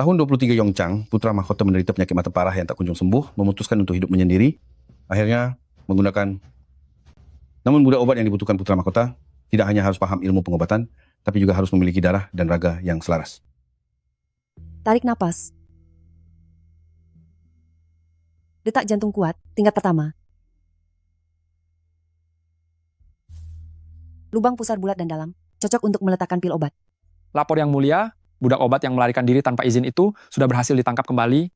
Tahun 23 Yongchang, putra mahkota menderita penyakit mata parah yang tak kunjung sembuh, memutuskan untuk hidup menyendiri. Akhirnya menggunakan, namun budak obat yang dibutuhkan putra mahkota tidak hanya harus paham ilmu pengobatan, tapi juga harus memiliki darah dan raga yang selaras. Tarik napas. Detak jantung kuat, tingkat pertama. Lubang pusar bulat dan dalam, cocok untuk meletakkan pil obat. Lapor Yang Mulia, budak obat yang melarikan diri tanpa izin itu sudah berhasil ditangkap kembali.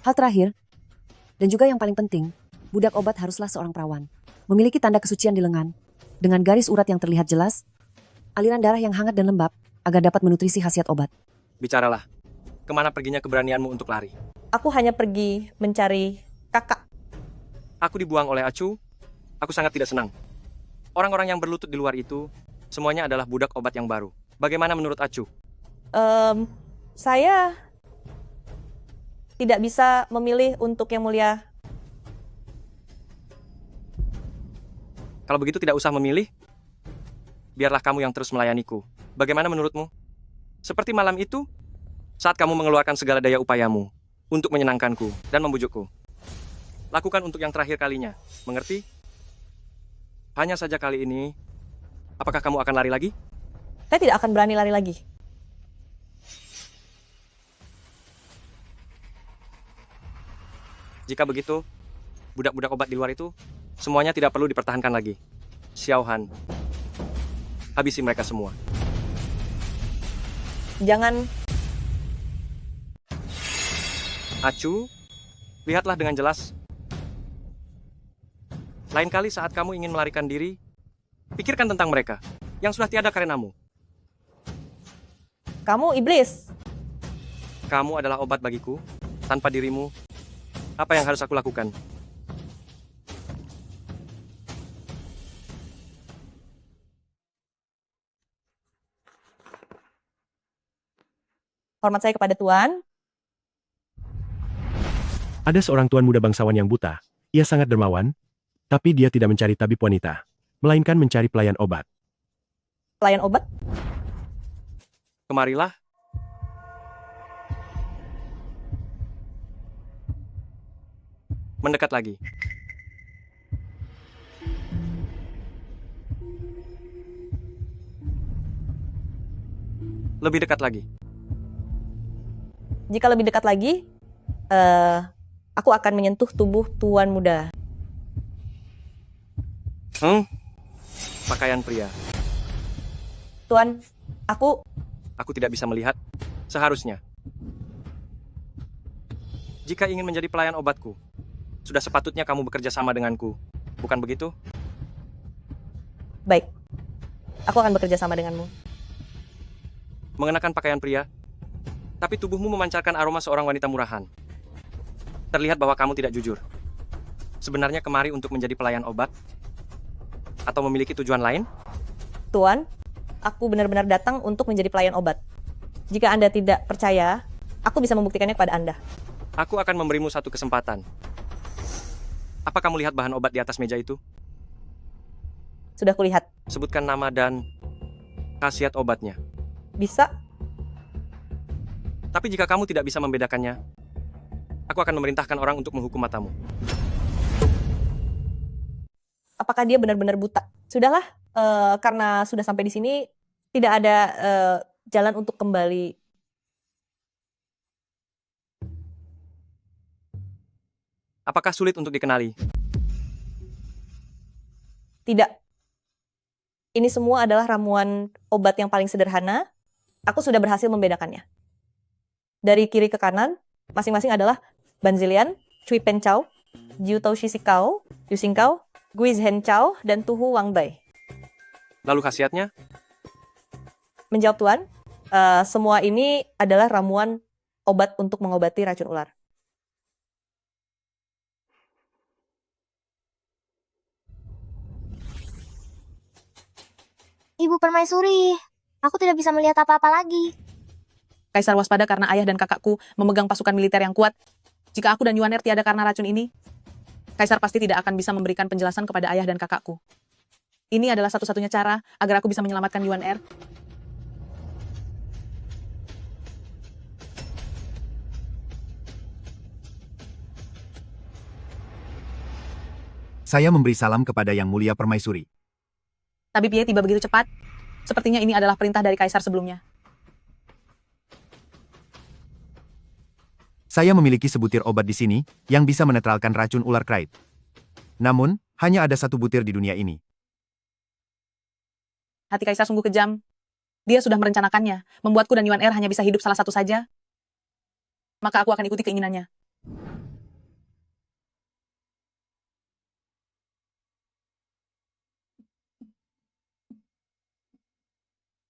Hal terakhir, dan juga yang paling penting, budak obat haruslah seorang perawan. Memiliki tanda kesucian di lengan, dengan garis urat yang terlihat jelas, aliran darah yang hangat dan lembab, agar dapat menutrisi khasiat obat. Bicaralah, kemana perginya keberanianmu untuk lari? Aku hanya pergi mencari kakak. Aku dibuang oleh Acu, aku sangat tidak senang. Orang-orang yang berlutut di luar itu, semuanya adalah budak obat yang baru. Bagaimana menurut Acu? Saya tidak bisa memilih untuk Yang Mulia. Kalau begitu tidak usah memilih. Biarlah kamu yang terus melayaniku. Bagaimana menurutmu? Seperti malam itu, saat kamu mengeluarkan segala daya upayamu untuk menyenangkanku dan membujukku. Lakukan untuk yang terakhir kalinya, mengerti? Hanya saja kali ini, apakah kamu akan lari lagi? Saya tidak akan berani lari lagi. Jika begitu, budak-budak obat di luar itu, semuanya tidak perlu dipertahankan lagi. Xiao Han, habisi mereka semua. Jangan. Acu, lihatlah dengan jelas. Lain kali saat kamu ingin melarikan diri, pikirkan tentang mereka yang sudah tiada karenamu. Kamu iblis. Kamu adalah obat bagiku. Tanpa dirimu, apa yang harus aku lakukan? Hormat saya kepada Tuan. Ada seorang tuan muda bangsawan yang buta. Ia sangat dermawan, tapi dia tidak mencari tabib wanita, melainkan mencari pelayan obat. Pelayan obat? Kemarilah. Mendekat lagi. Lebih dekat lagi. Jika lebih dekat lagi, aku akan menyentuh tubuh tuan muda. Pakaian pria. Tuan, aku Aku tidak bisa melihat. Seharusnya. Jika ingin menjadi pelayan obatku, sudah sepatutnya kamu bekerja sama denganku. Bukan begitu? baik. Aku akan bekerja sama denganmu. Mengenakan pakaian pria, tapi tubuhmu memancarkan aroma seorang wanita murahan. Terlihat bahwa kamu tidak jujur. Sebenarnya kemari untuk menjadi pelayan obat? Atau memiliki tujuan lain? Tuan, aku benar-benar datang untuk menjadi pelayan obat. Jika Anda tidak percaya, aku bisa membuktikannya kepada Anda. Aku akan memberimu satu kesempatan. Apa kamu lihat bahan obat di atas meja itu? Sudah kulihat. Sebutkan nama dan khasiat obatnya. Bisa? Tapi jika kamu tidak bisa membedakannya, aku akan memerintahkan orang untuk menghukum matamu. Apakah dia benar-benar buta? Sudahlah, karena sudah sampai di sini, tidak ada jalan untuk kembali. Apakah sulit untuk dikenali? Tidak. Ini semua adalah ramuan obat yang paling sederhana. Aku sudah berhasil membedakannya. Dari kiri ke kanan, masing-masing adalah Banzilian, Cui Pen Chao, Jiu Tao Shi Sikao, Yu Singkao, Gui Zhen Chao, dan Tuhu Wang Bai. Lalu khasiatnya? Menjawab Tuan, semua ini adalah ramuan obat untuk mengobati racun ular. Ibu Permaisuri, aku tidak bisa melihat apa-apa lagi. Kaisar waspada karena ayah dan kakakku memegang pasukan militer yang kuat. Jika aku dan Yuaner tiada karena racun ini, Kaisar pasti tidak akan bisa memberikan penjelasan kepada ayah dan kakakku. Ini adalah satu-satunya cara agar aku bisa menyelamatkan Yuan Er. Saya memberi salam kepada Yang Mulia Permaisuri. Tabib Ye tiba begitu cepat. Sepertinya ini adalah perintah dari kaisar sebelumnya. Saya memiliki sebutir obat di sini yang bisa menetralkan racun ular krait. Namun, hanya ada satu butir di dunia ini. Hati kaisar sungguh kejam. Dia sudah merencanakannya, membuatku dan Yuan Er hanya bisa hidup salah satu saja. Maka aku akan ikuti keinginannya.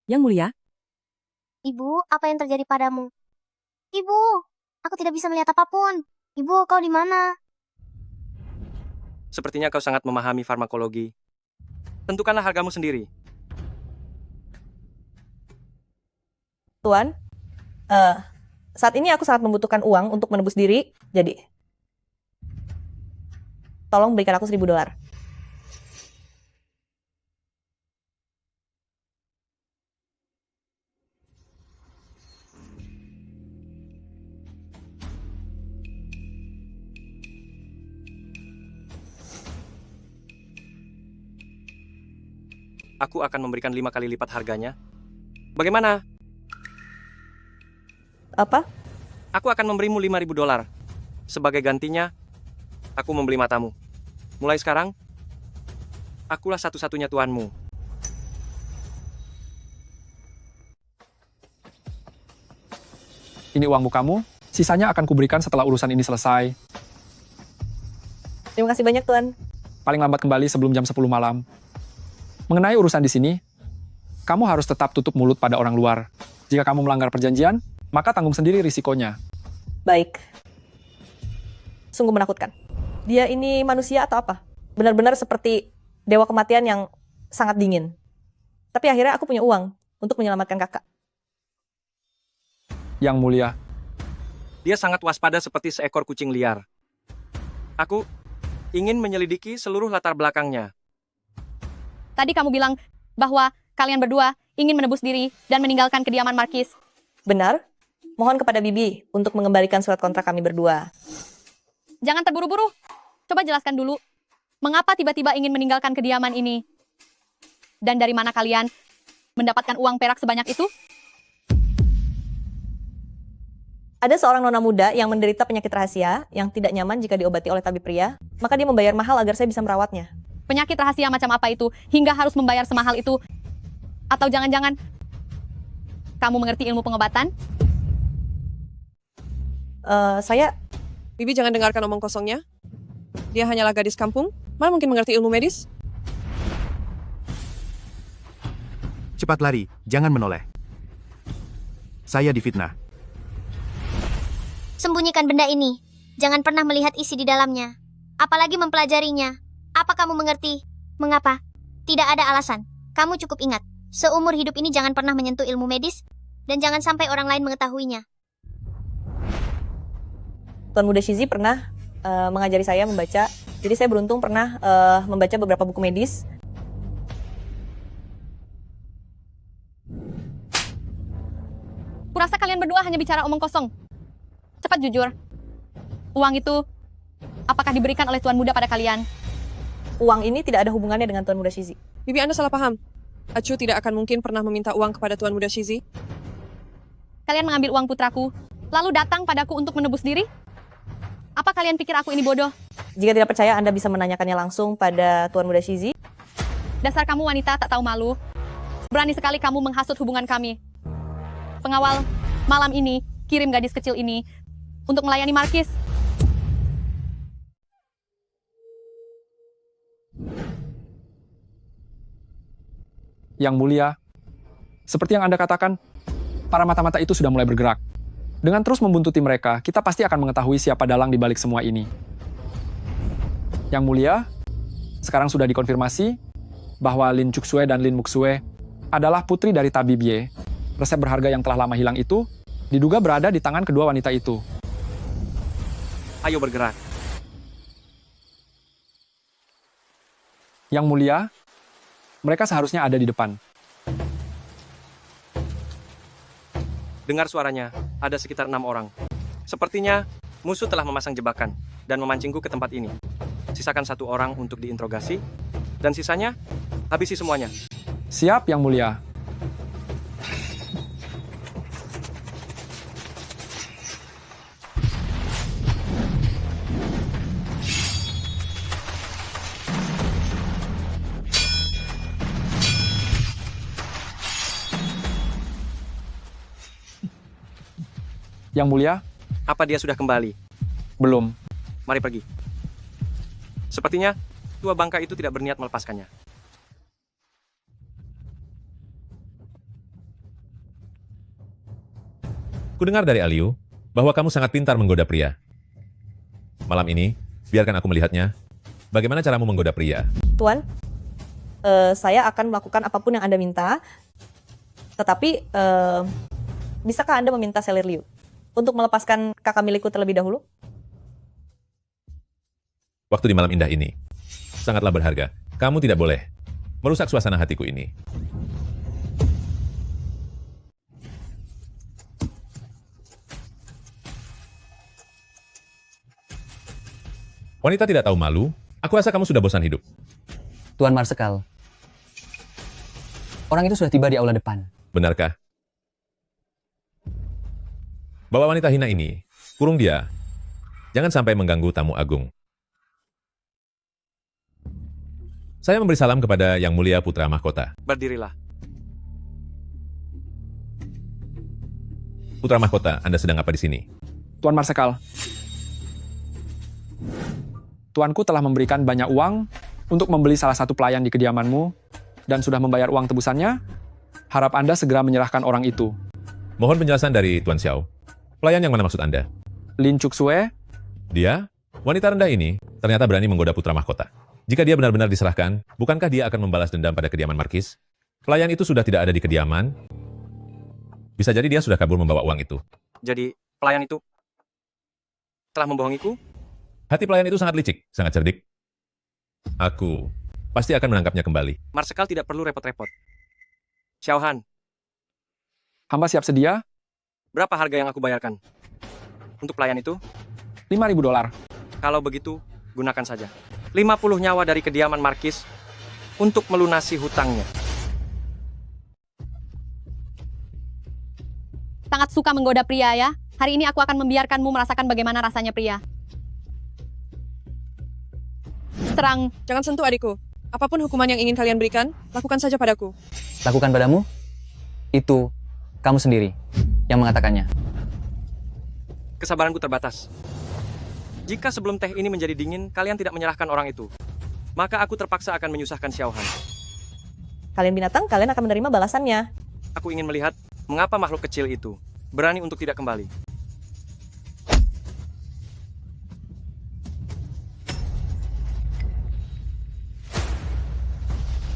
Yang Mulia, Ibu, apa yang terjadi padamu? Ibu, aku tidak bisa melihat apapun. Ibu, kau di mana? Sepertinya kau sangat memahami farmakologi. Tentukanlah hargamu sendiri. Tuan, saat ini aku sangat membutuhkan uang untuk menebus diri, jadi tolong berikan aku $1.000. Aku akan memberikan 5 kali lipat harganya. Bagaimana? Apa? Aku akan memberimu $5.000. Sebagai gantinya, aku membeli matamu. Mulai sekarang, akulah satu-satunya tuanmu. Ini uang mukamu, sisanya akan kuberikan setelah urusan ini selesai. Terima kasih banyak, Tuan. Paling lambat kembali sebelum jam 10 malam. Mengenai urusan di sini, kamu harus tetap tutup mulut pada orang luar. Jika kamu melanggar perjanjian, maka tanggung sendiri risikonya. Baik. Sungguh menakutkan. Dia ini manusia atau apa? Benar-benar seperti dewa kematian yang sangat dingin. Tapi akhirnya aku punya uang untuk menyelamatkan kakak. Yang Mulia, Dia sangat waspada seperti seekor kucing liar. Aku ingin menyelidiki seluruh latar belakangnya. Tadi kamu bilang bahwa kalian berdua ingin menebus diri dan meninggalkan kediaman Markis. Benar? Mohon kepada Bibi untuk mengembalikan surat kontrak kami berdua. Jangan terburu-buru. Coba jelaskan dulu, mengapa tiba-tiba ingin meninggalkan kediaman ini? Dan dari mana kalian mendapatkan uang perak sebanyak itu? Ada seorang nona muda yang menderita penyakit rahasia yang tidak nyaman jika diobati oleh tabib pria, maka dia membayar mahal agar saya bisa merawatnya. Penyakit rahasia macam apa itu hingga harus membayar semahal itu? Atau jangan-jangan kamu mengerti ilmu pengobatan? Saya Bibi jangan dengarkan omong kosongnya. Dia hanyalah gadis kampung, mana mungkin mengerti ilmu medis? Cepat lari, jangan menoleh. Saya difitnah. Sembunyikan benda ini. Jangan pernah melihat isi di dalamnya. Apalagi mempelajarinya. Apa kamu mengerti? Mengapa? Tidak ada alasan. Kamu cukup ingat. Seumur hidup ini jangan pernah menyentuh ilmu medis. Dan jangan sampai orang lain mengetahuinya. Tuan Muda Shizi pernah mengajari saya membaca. Jadi saya beruntung pernah membaca beberapa buku medis. Kurasa kalian berdua hanya bicara omong kosong. Cepat jujur. Uang itu apakah diberikan oleh Tuan Muda pada kalian? Uang ini tidak ada hubungannya dengan Tuan Muda Shizi. Bibi Anda salah paham. Acu tidak akan mungkin pernah meminta uang kepada Tuan Muda Shizi. Kalian mengambil uang putraku, lalu datang padaku untuk menebus diri? Apa kalian pikir aku ini bodoh? Jika tidak percaya, Anda bisa menanyakannya langsung pada Tuan Muda Shizi. Dasar kamu wanita tak tahu malu. Berani sekali kamu menghasut hubungan kami. Pengawal, malam ini kirim gadis kecil ini untuk melayani Markis. Yang Mulia, seperti yang Anda katakan, para mata-mata itu sudah mulai bergerak. Dengan terus membuntuti mereka, kita pasti akan mengetahui siapa dalang di balik semua ini. Yang Mulia, sekarang sudah dikonfirmasi bahwa Lin Chuxue dan Lin Muxue adalah putri dari Tabib Ye. Resep berharga yang telah lama hilang itu diduga berada di tangan kedua wanita itu. Ayo bergerak. Yang Mulia, Mereka seharusnya ada di depan. Dengar suaranya, ada sekitar 6 orang. Sepertinya musuh telah memasang jebakan dan memancingku ke tempat ini. Sisakan 1 orang untuk diinterogasi, dan sisanya habisi semuanya. Siap, Yang Mulia. Yang Mulia, Apa dia sudah kembali? belum. Mari pergi. Sepertinya tua bangka itu tidak berniat melepaskannya. Kudengar dari Aliu bahwa kamu sangat pintar menggoda pria. Malam ini, biarkan aku melihatnya. Bagaimana caramu menggoda pria? Tuan, saya akan melakukan apapun yang Anda minta. Tetapi, bisakah Anda meminta Selir Liu untuk melepaskan kakak milikku terlebih dahulu? Waktu di malam indah ini sangatlah berharga. Kamu tidak boleh merusak suasana hatiku ini. Wanita tidak tahu malu. Aku rasa kamu sudah bosan hidup. Tuan Marsekal, orang itu sudah tiba di aula depan. Benarkah? Bawa wanita hina ini, kurung dia. Jangan sampai mengganggu tamu agung. Saya memberi salam kepada Yang Mulia Putra Mahkota. Berdirilah. Putra Mahkota, Anda sedang apa di sini? Tuan Marsekal, Tuanku telah memberikan banyak uang untuk membeli salah satu pelayan di kediamanmu dan sudah membayar uang tebusannya. Harap Anda segera menyerahkan orang itu. Mohon penjelasan dari Tuan Xiao. Pelayan yang mana maksud Anda? Lin Chuksue, Dia, wanita rendah ini, ternyata berani menggoda Putra Mahkota. Jika dia benar-benar diserahkan, bukankah dia akan membalas dendam pada kediaman Markis? Pelayan itu sudah tidak ada di kediaman. Bisa jadi dia sudah kabur membawa uang itu. Jadi, pelayan itu telah membohongiku? Hati pelayan itu sangat licik, sangat cerdik. Aku pasti akan menangkapnya kembali. Marsekal tidak perlu repot-repot. Xiao Han, hamba siap sedia. berapa harga yang aku bayarkan? Untuk pelayan itu? $5.000. Kalau begitu, gunakan saja. 50 nyawa dari kediaman Markis untuk melunasi hutangnya. Sangat suka menggoda pria ya. Hari ini aku akan membiarkanmu merasakan bagaimana rasanya pria. Serang. Jangan sentuh adikku. Apapun hukuman yang ingin kalian berikan, lakukan saja padaku. Lakukan padamu? Itu kamu sendiri yang mengatakannya. Kesabaranku terbatas. Jika sebelum teh ini menjadi dingin, kalian tidak menyerahkan orang itu, maka aku terpaksa akan menyusahkan Xiao Han. Kalian binatang, kalian akan menerima balasannya. Aku ingin melihat mengapa makhluk kecil itu berani untuk tidak kembali.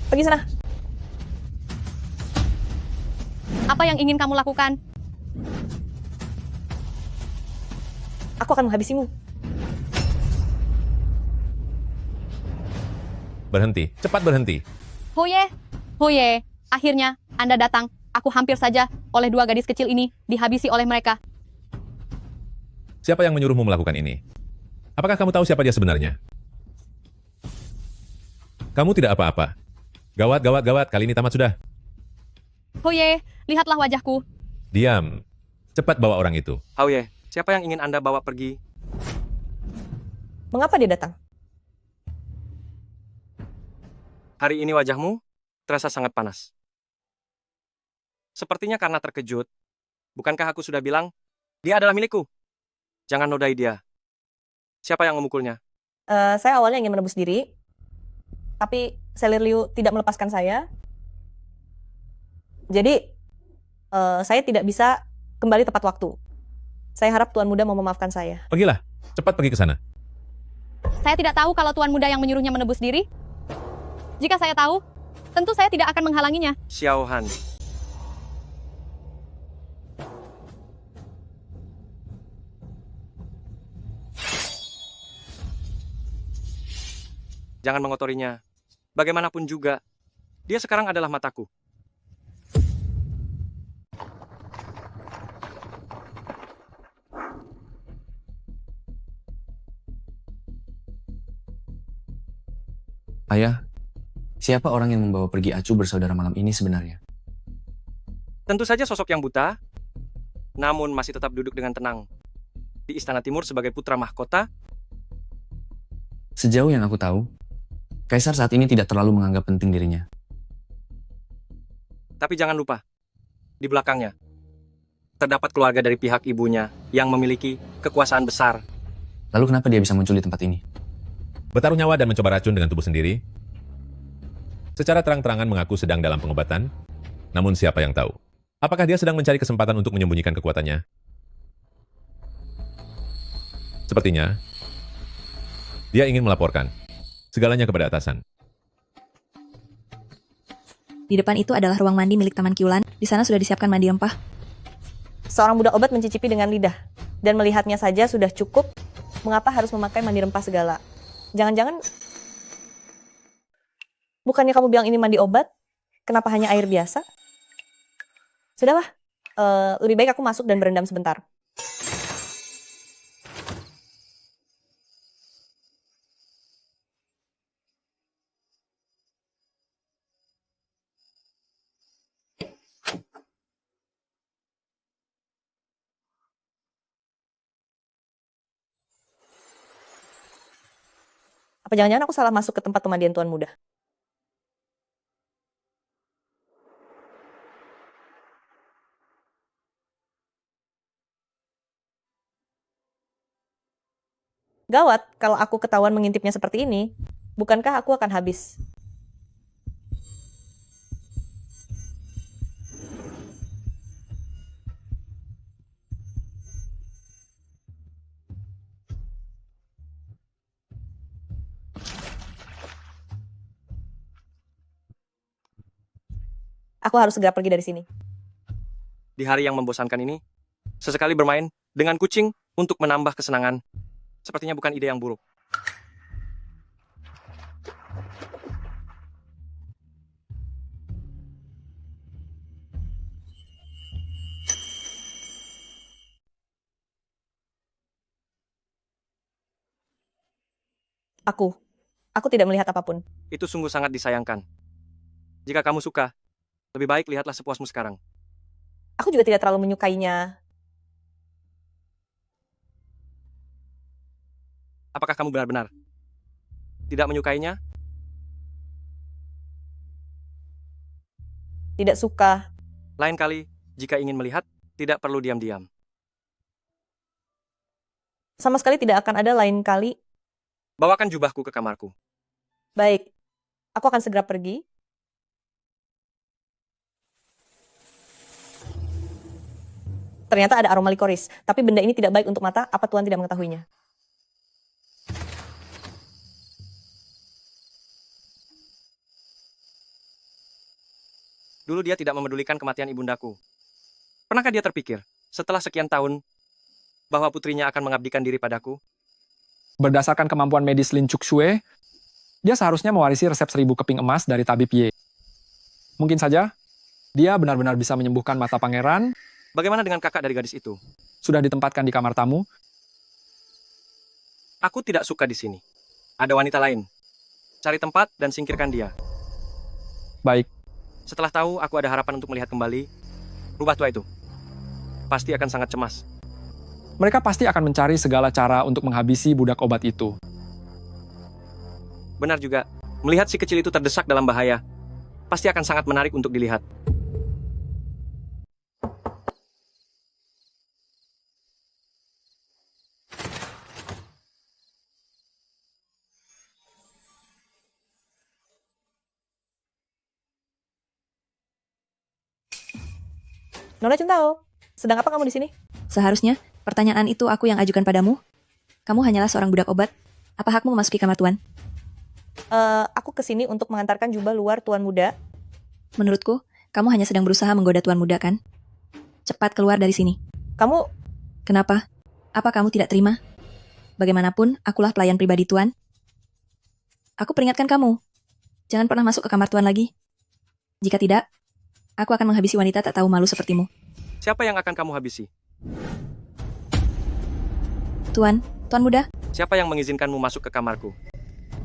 Pergi sana. Apa yang ingin kamu lakukan? Aku akan menghabisimu. Berhenti, cepat berhenti. Hoye, Hoye, akhirnya Anda datang. Aku hampir saja oleh 2 gadis kecil ini dihabisi oleh mereka. Siapa yang menyuruhmu melakukan ini? Apakah kamu tahu siapa dia sebenarnya? Kamu tidak apa-apa. Gawat, gawat, gawat. Kali ini tamat sudah. Hoye, lihatlah wajahku. Diam. Cepat bawa orang itu. Hauye, siapa yang ingin Anda bawa pergi? Mengapa dia datang? Hari ini wajahmu terasa sangat panas. Sepertinya karena terkejut. Bukankah aku sudah bilang, dia adalah milikku? Jangan nodai dia. Siapa yang memukulnya? Saya awalnya ingin menebus diri, tapi Selir Liu tidak melepaskan saya. Jadi, saya tidak bisa kembali tepat waktu. Saya harap Tuan Muda mau memaafkan saya. Pergilah. Cepat pergi ke sana. Saya tidak tahu kalau Tuan Muda yang menyuruhnya menebus diri. Jika saya tahu, tentu saya tidak akan menghalanginya. Xiao Han. Jangan mengotorinya. Bagaimanapun juga, Dia sekarang adalah mataku. Ayah, siapa orang yang membawa pergi Acu bersaudara malam ini sebenarnya? Tentu saja sosok yang buta, namun masih tetap duduk dengan tenang di Istana Timur sebagai putra mahkota. Sejauh yang aku tahu, Kaisar saat ini tidak terlalu menganggap penting dirinya. Tapi jangan lupa, di belakangnya terdapat keluarga dari pihak ibunya yang memiliki kekuasaan besar. Lalu kenapa dia bisa muncul di tempat ini? Bertaruh nyawa dan mencoba racun dengan tubuh sendiri. Secara terang-terangan mengaku sedang dalam pengobatan, namun siapa yang tahu? Apakah dia sedang mencari kesempatan untuk menyembunyikan kekuatannya? Sepertinya, dia ingin melaporkan segalanya kepada atasan. Di depan itu adalah ruang mandi milik Taman Kiulan. Di sana sudah disiapkan mandi rempah. Seorang budak obat mencicipi dengan lidah, dan melihatnya saja sudah cukup. Mengapa harus memakai mandi rempah segala? Jangan-jangan, bukannya kamu bilang ini mandi obat? Kenapa hanya air biasa? Sudahlah, lebih baik aku masuk dan berendam sebentar. Apa jangan-jangan aku salah masuk ke tempat pemandian Tuan Muda? Gawat, kalau aku ketahuan mengintipnya seperti ini, bukankah aku akan habis? Aku harus segera pergi dari sini. Di hari yang membosankan ini, sesekali bermain dengan kucing untuk menambah kesenangan. Sepertinya bukan ide yang buruk. Aku tidak melihat apapun. Itu sungguh sangat disayangkan. Jika kamu suka, lebih baik lihatlah sepuasmu sekarang. Aku juga tidak terlalu menyukainya. Apakah kamu benar-benar tidak menyukainya? Tidak suka. Lain kali, jika ingin melihat, tidak perlu diam-diam. Sama sekali tidak akan ada lain kali. Bawakan jubahku ke kamarku. Baik, aku akan segera pergi. Ternyata ada aroma likoris, tapi benda ini tidak baik untuk mata, apa Tuan tidak mengetahuinya? Dulu dia tidak memedulikan kematian ibundaku. Pernahkah dia terpikir, setelah sekian tahun, bahwa putrinya akan mengabdikan diri padaku? Berdasarkan kemampuan medis Lin Chuxue, dia seharusnya mewarisi resep 1000 keping emas dari tabib Ye. Mungkin saja, dia benar-benar bisa menyembuhkan mata pangeran. Bagaimana dengan kakak dari gadis itu? Sudah ditempatkan di kamar tamu. Aku tidak suka di sini. Ada wanita lain. Cari tempat dan singkirkan dia. Baik. Setelah tahu aku ada harapan untuk melihat kembali, rubah tua itu pasti akan sangat cemas. Mereka pasti akan mencari segala cara untuk menghabisi budak obat itu. Benar juga, melihat si kecil itu terdesak dalam bahaya, pasti akan sangat menarik untuk dilihat. Nona Chuntao, sedang apa kamu di sini? Seharusnya, pertanyaan itu aku yang ajukan padamu. Kamu hanyalah seorang budak obat. Apa hakmu memasuki kamar Tuan? Aku kesini untuk mengantarkan jubah luar Tuan Muda. Menurutku, kamu hanya sedang berusaha menggoda Tuan Muda, kan? Cepat keluar dari sini. Kamu... Kenapa? Apa kamu tidak terima? Bagaimanapun, akulah pelayan pribadi Tuan. Aku peringatkan kamu. Jangan pernah masuk ke kamar Tuan lagi. Jika tidak, aku akan menghabisi wanita tak tahu malu sepertimu. Siapa yang akan kamu habisi? Tuan muda, Siapa yang mengizinkanmu masuk ke kamarku?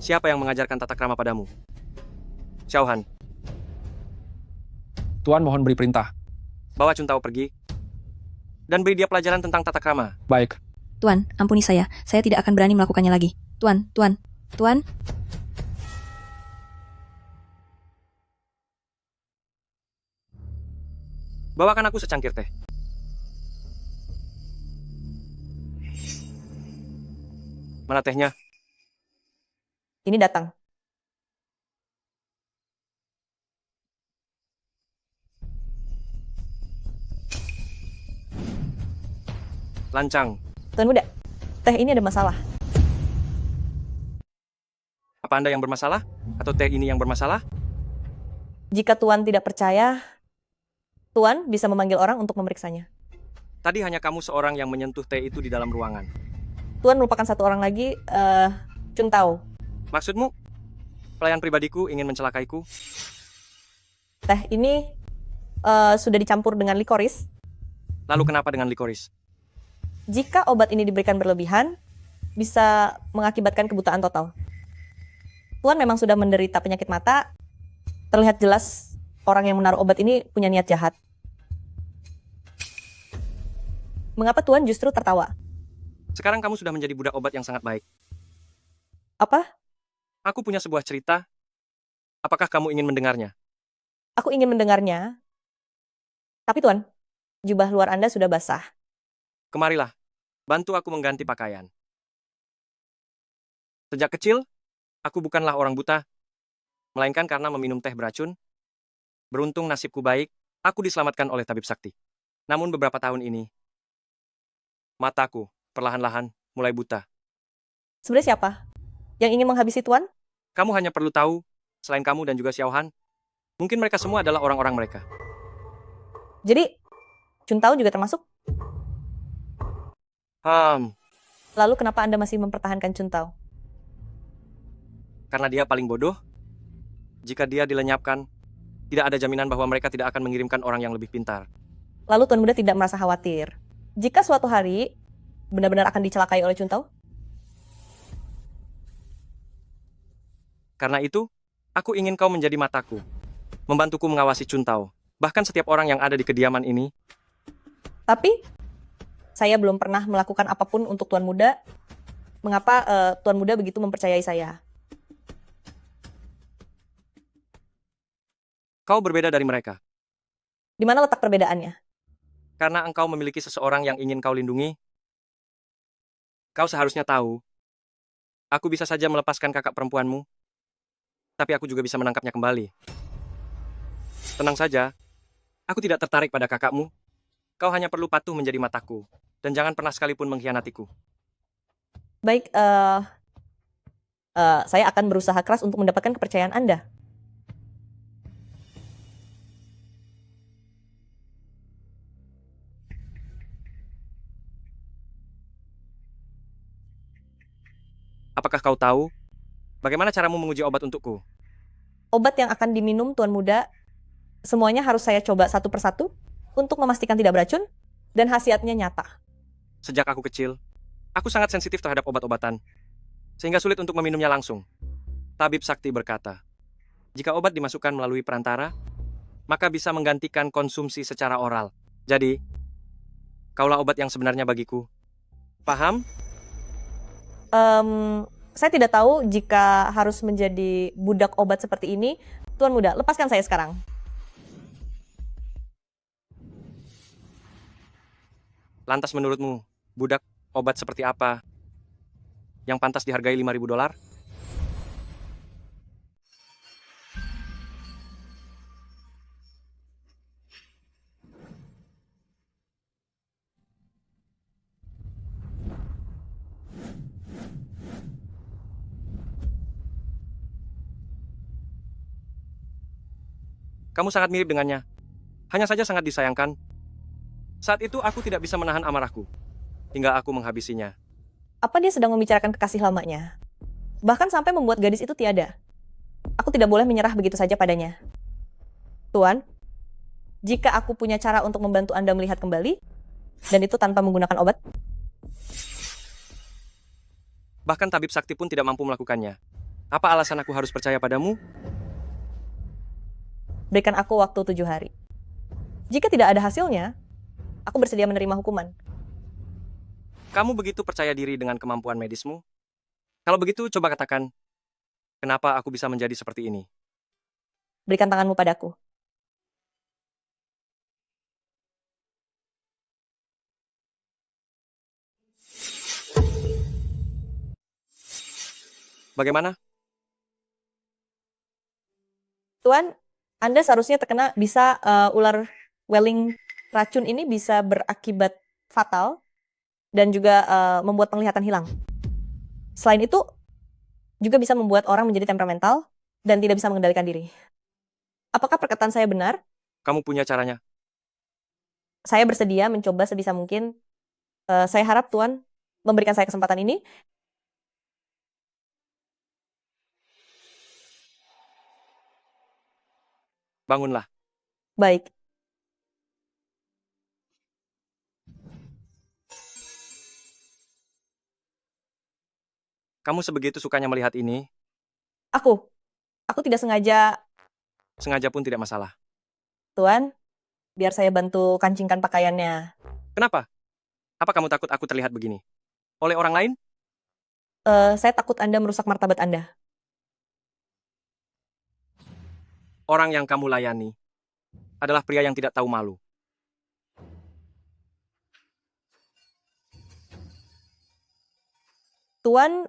Siapa yang mengajarkan tata krama padamu? Xiaohan, Tuan mohon beri perintah. bawa Chuntao pergi dan beri dia pelajaran tentang tata krama. Baik. Tuan, ampuni saya tidak akan berani melakukannya lagi. Tuan. Bawakan aku secangkir teh. Mana tehnya? Ini datang. Lancang. Tuan muda, teh ini ada masalah. Apa Anda yang bermasalah? Atau teh ini yang bermasalah? Jika Tuan tidak percaya, Tuan bisa memanggil orang untuk memeriksanya. Tadi hanya kamu seorang yang menyentuh teh itu di dalam ruangan. Tuan merupakan satu orang lagi, Chuntao. Maksudmu, pelayan pribadiku ingin mencelakaiku? Teh ini sudah dicampur dengan likoris. Lalu kenapa dengan likoris? Jika obat ini diberikan berlebihan, bisa mengakibatkan kebutaan total. Tuan memang sudah menderita penyakit mata. Terlihat jelas orang yang menaruh obat ini punya niat jahat. Mengapa Tuan justru tertawa? Sekarang kamu sudah menjadi budak obat yang sangat baik. Apa? Aku punya sebuah cerita. Apakah kamu ingin mendengarnya? Aku ingin mendengarnya. Tapi Tuan, jubah luar Anda sudah basah. Kemarilah, bantu aku mengganti pakaian. Sejak kecil, aku bukanlah orang buta, melainkan karena meminum teh beracun. Beruntung nasibku baik, aku diselamatkan oleh tabib sakti. Namun beberapa tahun ini, mataku perlahan-lahan mulai buta. Sebenarnya siapa yang ingin menghabisi Tuan? Kamu hanya perlu tahu, selain kamu dan juga Xiaohan, mungkin mereka semua adalah orang-orang mereka. Jadi, Chuntao juga termasuk? Lalu kenapa Anda masih mempertahankan Chuntao? Karena dia paling bodoh. Jika dia dilenyapkan, tidak ada jaminan bahwa mereka tidak akan mengirimkan orang yang lebih pintar. Lalu Tuan Muda tidak merasa khawatir jika suatu hari benar-benar akan dicelakai oleh Chuntao? Karena itu, aku ingin kau menjadi mataku, membantuku mengawasi Chuntao, bahkan setiap orang yang ada di kediaman ini. Tapi, saya belum pernah melakukan apapun untuk Tuan Muda. Mengapa Tuan Muda begitu mempercayai saya? Kau berbeda dari mereka. Di mana letak perbedaannya? Karena engkau memiliki seseorang yang ingin kau lindungi. Kau seharusnya tahu, aku bisa saja melepaskan kakak perempuanmu, tapi aku juga bisa menangkapnya kembali. Tenang saja, aku tidak tertarik pada kakakmu. Kau hanya perlu patuh menjadi mataku, dan jangan pernah sekalipun mengkhianatiku. Baik, saya akan berusaha keras untuk mendapatkan kepercayaan Anda. Apakah kau tahu bagaimana caramu menguji obat untukku? Obat yang akan diminum Tuan Muda, semuanya harus saya coba satu persatu untuk memastikan tidak beracun dan khasiatnya nyata. Sejak aku kecil, aku sangat sensitif terhadap obat-obatan, sehingga sulit untuk meminumnya langsung. Tabib Sakti berkata, jika obat dimasukkan melalui perantara, maka bisa menggantikan konsumsi secara oral. Jadi, kaulah obat yang sebenarnya bagiku. Paham? Saya tidak tahu jika harus menjadi budak obat seperti ini. Tuan Muda, lepaskan saya sekarang. Lantas menurutmu, budak obat seperti apa yang pantas dihargai $5.000? Kamu sangat mirip dengannya. Hanya saja sangat disayangkan. Saat itu aku tidak bisa menahan amarahku, hingga aku menghabisinya. Apa dia sedang membicarakan kekasih lamanya? Bahkan sampai membuat gadis itu tiada. Aku tidak boleh menyerah begitu saja padanya. Tuan, jika aku punya cara untuk membantu Anda melihat kembali, dan itu tanpa menggunakan obat, Bahkan tabib sakti pun tidak mampu melakukannya. Apa alasan aku harus percaya padamu? berikan aku waktu 7 hari. Jika tidak ada hasilnya, aku bersedia menerima hukuman. Kamu begitu percaya diri dengan kemampuan medismu? Kalau begitu, coba katakan, kenapa aku bisa menjadi seperti ini? Berikan tanganmu padaku. Bagaimana? Tuan, Anda seharusnya terkena ular Welling racun ini bisa berakibat fatal dan juga membuat penglihatan hilang. Selain itu, juga bisa membuat orang menjadi temperamental dan tidak bisa mengendalikan diri. Apakah perkataan saya benar? Kamu punya caranya. Saya bersedia mencoba sebisa mungkin. Saya harap Tuan memberikan saya kesempatan ini. Bangunlah. Baik. Kamu sebegitu sukanya melihat ini, Aku tidak sengaja, sengaja pun tidak masalah. Tuan. Biar saya bantu kancingkan pakaiannya. Kenapa? Apa kamu takut aku terlihat begini? Oleh orang lain? Saya takut Anda merusak martabat Anda. Orang yang kamu layani adalah pria yang tidak tahu malu. Tuan,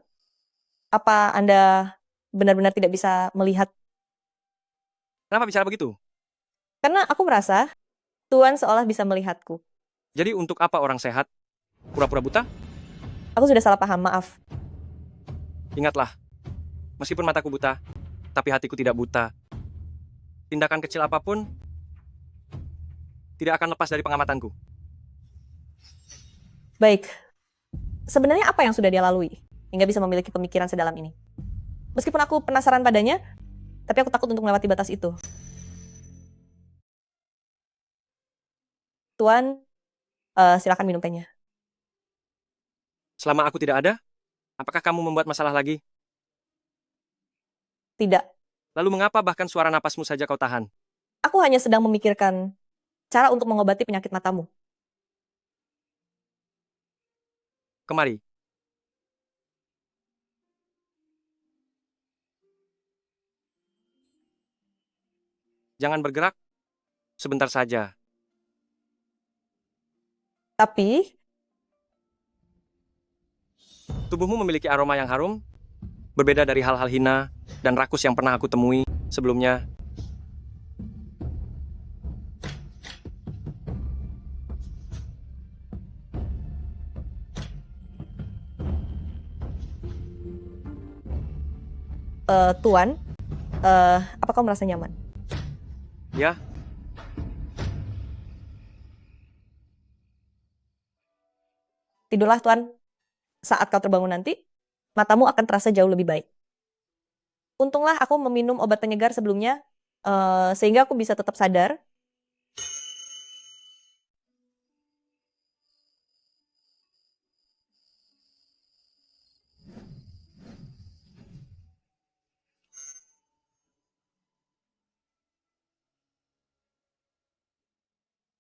apa Anda benar-benar tidak bisa melihat? Kenapa bicara begitu? Karena aku merasa Tuan seolah bisa melihatku. Jadi untuk apa orang sehat? Pura-pura buta? Aku sudah salah paham, maaf. Ingatlah, meskipun mataku buta, tapi hatiku tidak buta. Tindakan kecil apapun tidak akan lepas dari pengamatanku. Baik. Sebenarnya apa yang sudah dia lalui hingga bisa memiliki pemikiran sedalam ini? Meskipun aku penasaran padanya, tapi aku takut untuk melewati batas itu. Tuan, silakan minum tehnya. Selama aku tidak ada, apakah kamu membuat masalah lagi? Tidak. Lalu mengapa bahkan suara napasmu saja kau tahan? Aku hanya sedang memikirkan cara untuk mengobati penyakit matamu. Kemari. Jangan bergerak. Sebentar saja. Tapi, tubuhmu memiliki aroma yang harum, berbeda dari hal-hal hina dan rakus yang pernah aku temui sebelumnya. Tuan, apa kamu merasa nyaman? Ya, Tidurlah, Tuan. Saat kau terbangun nanti, matamu akan terasa jauh lebih baik. Untunglah aku meminum obat penyegar sebelumnya, sehingga aku bisa tetap sadar.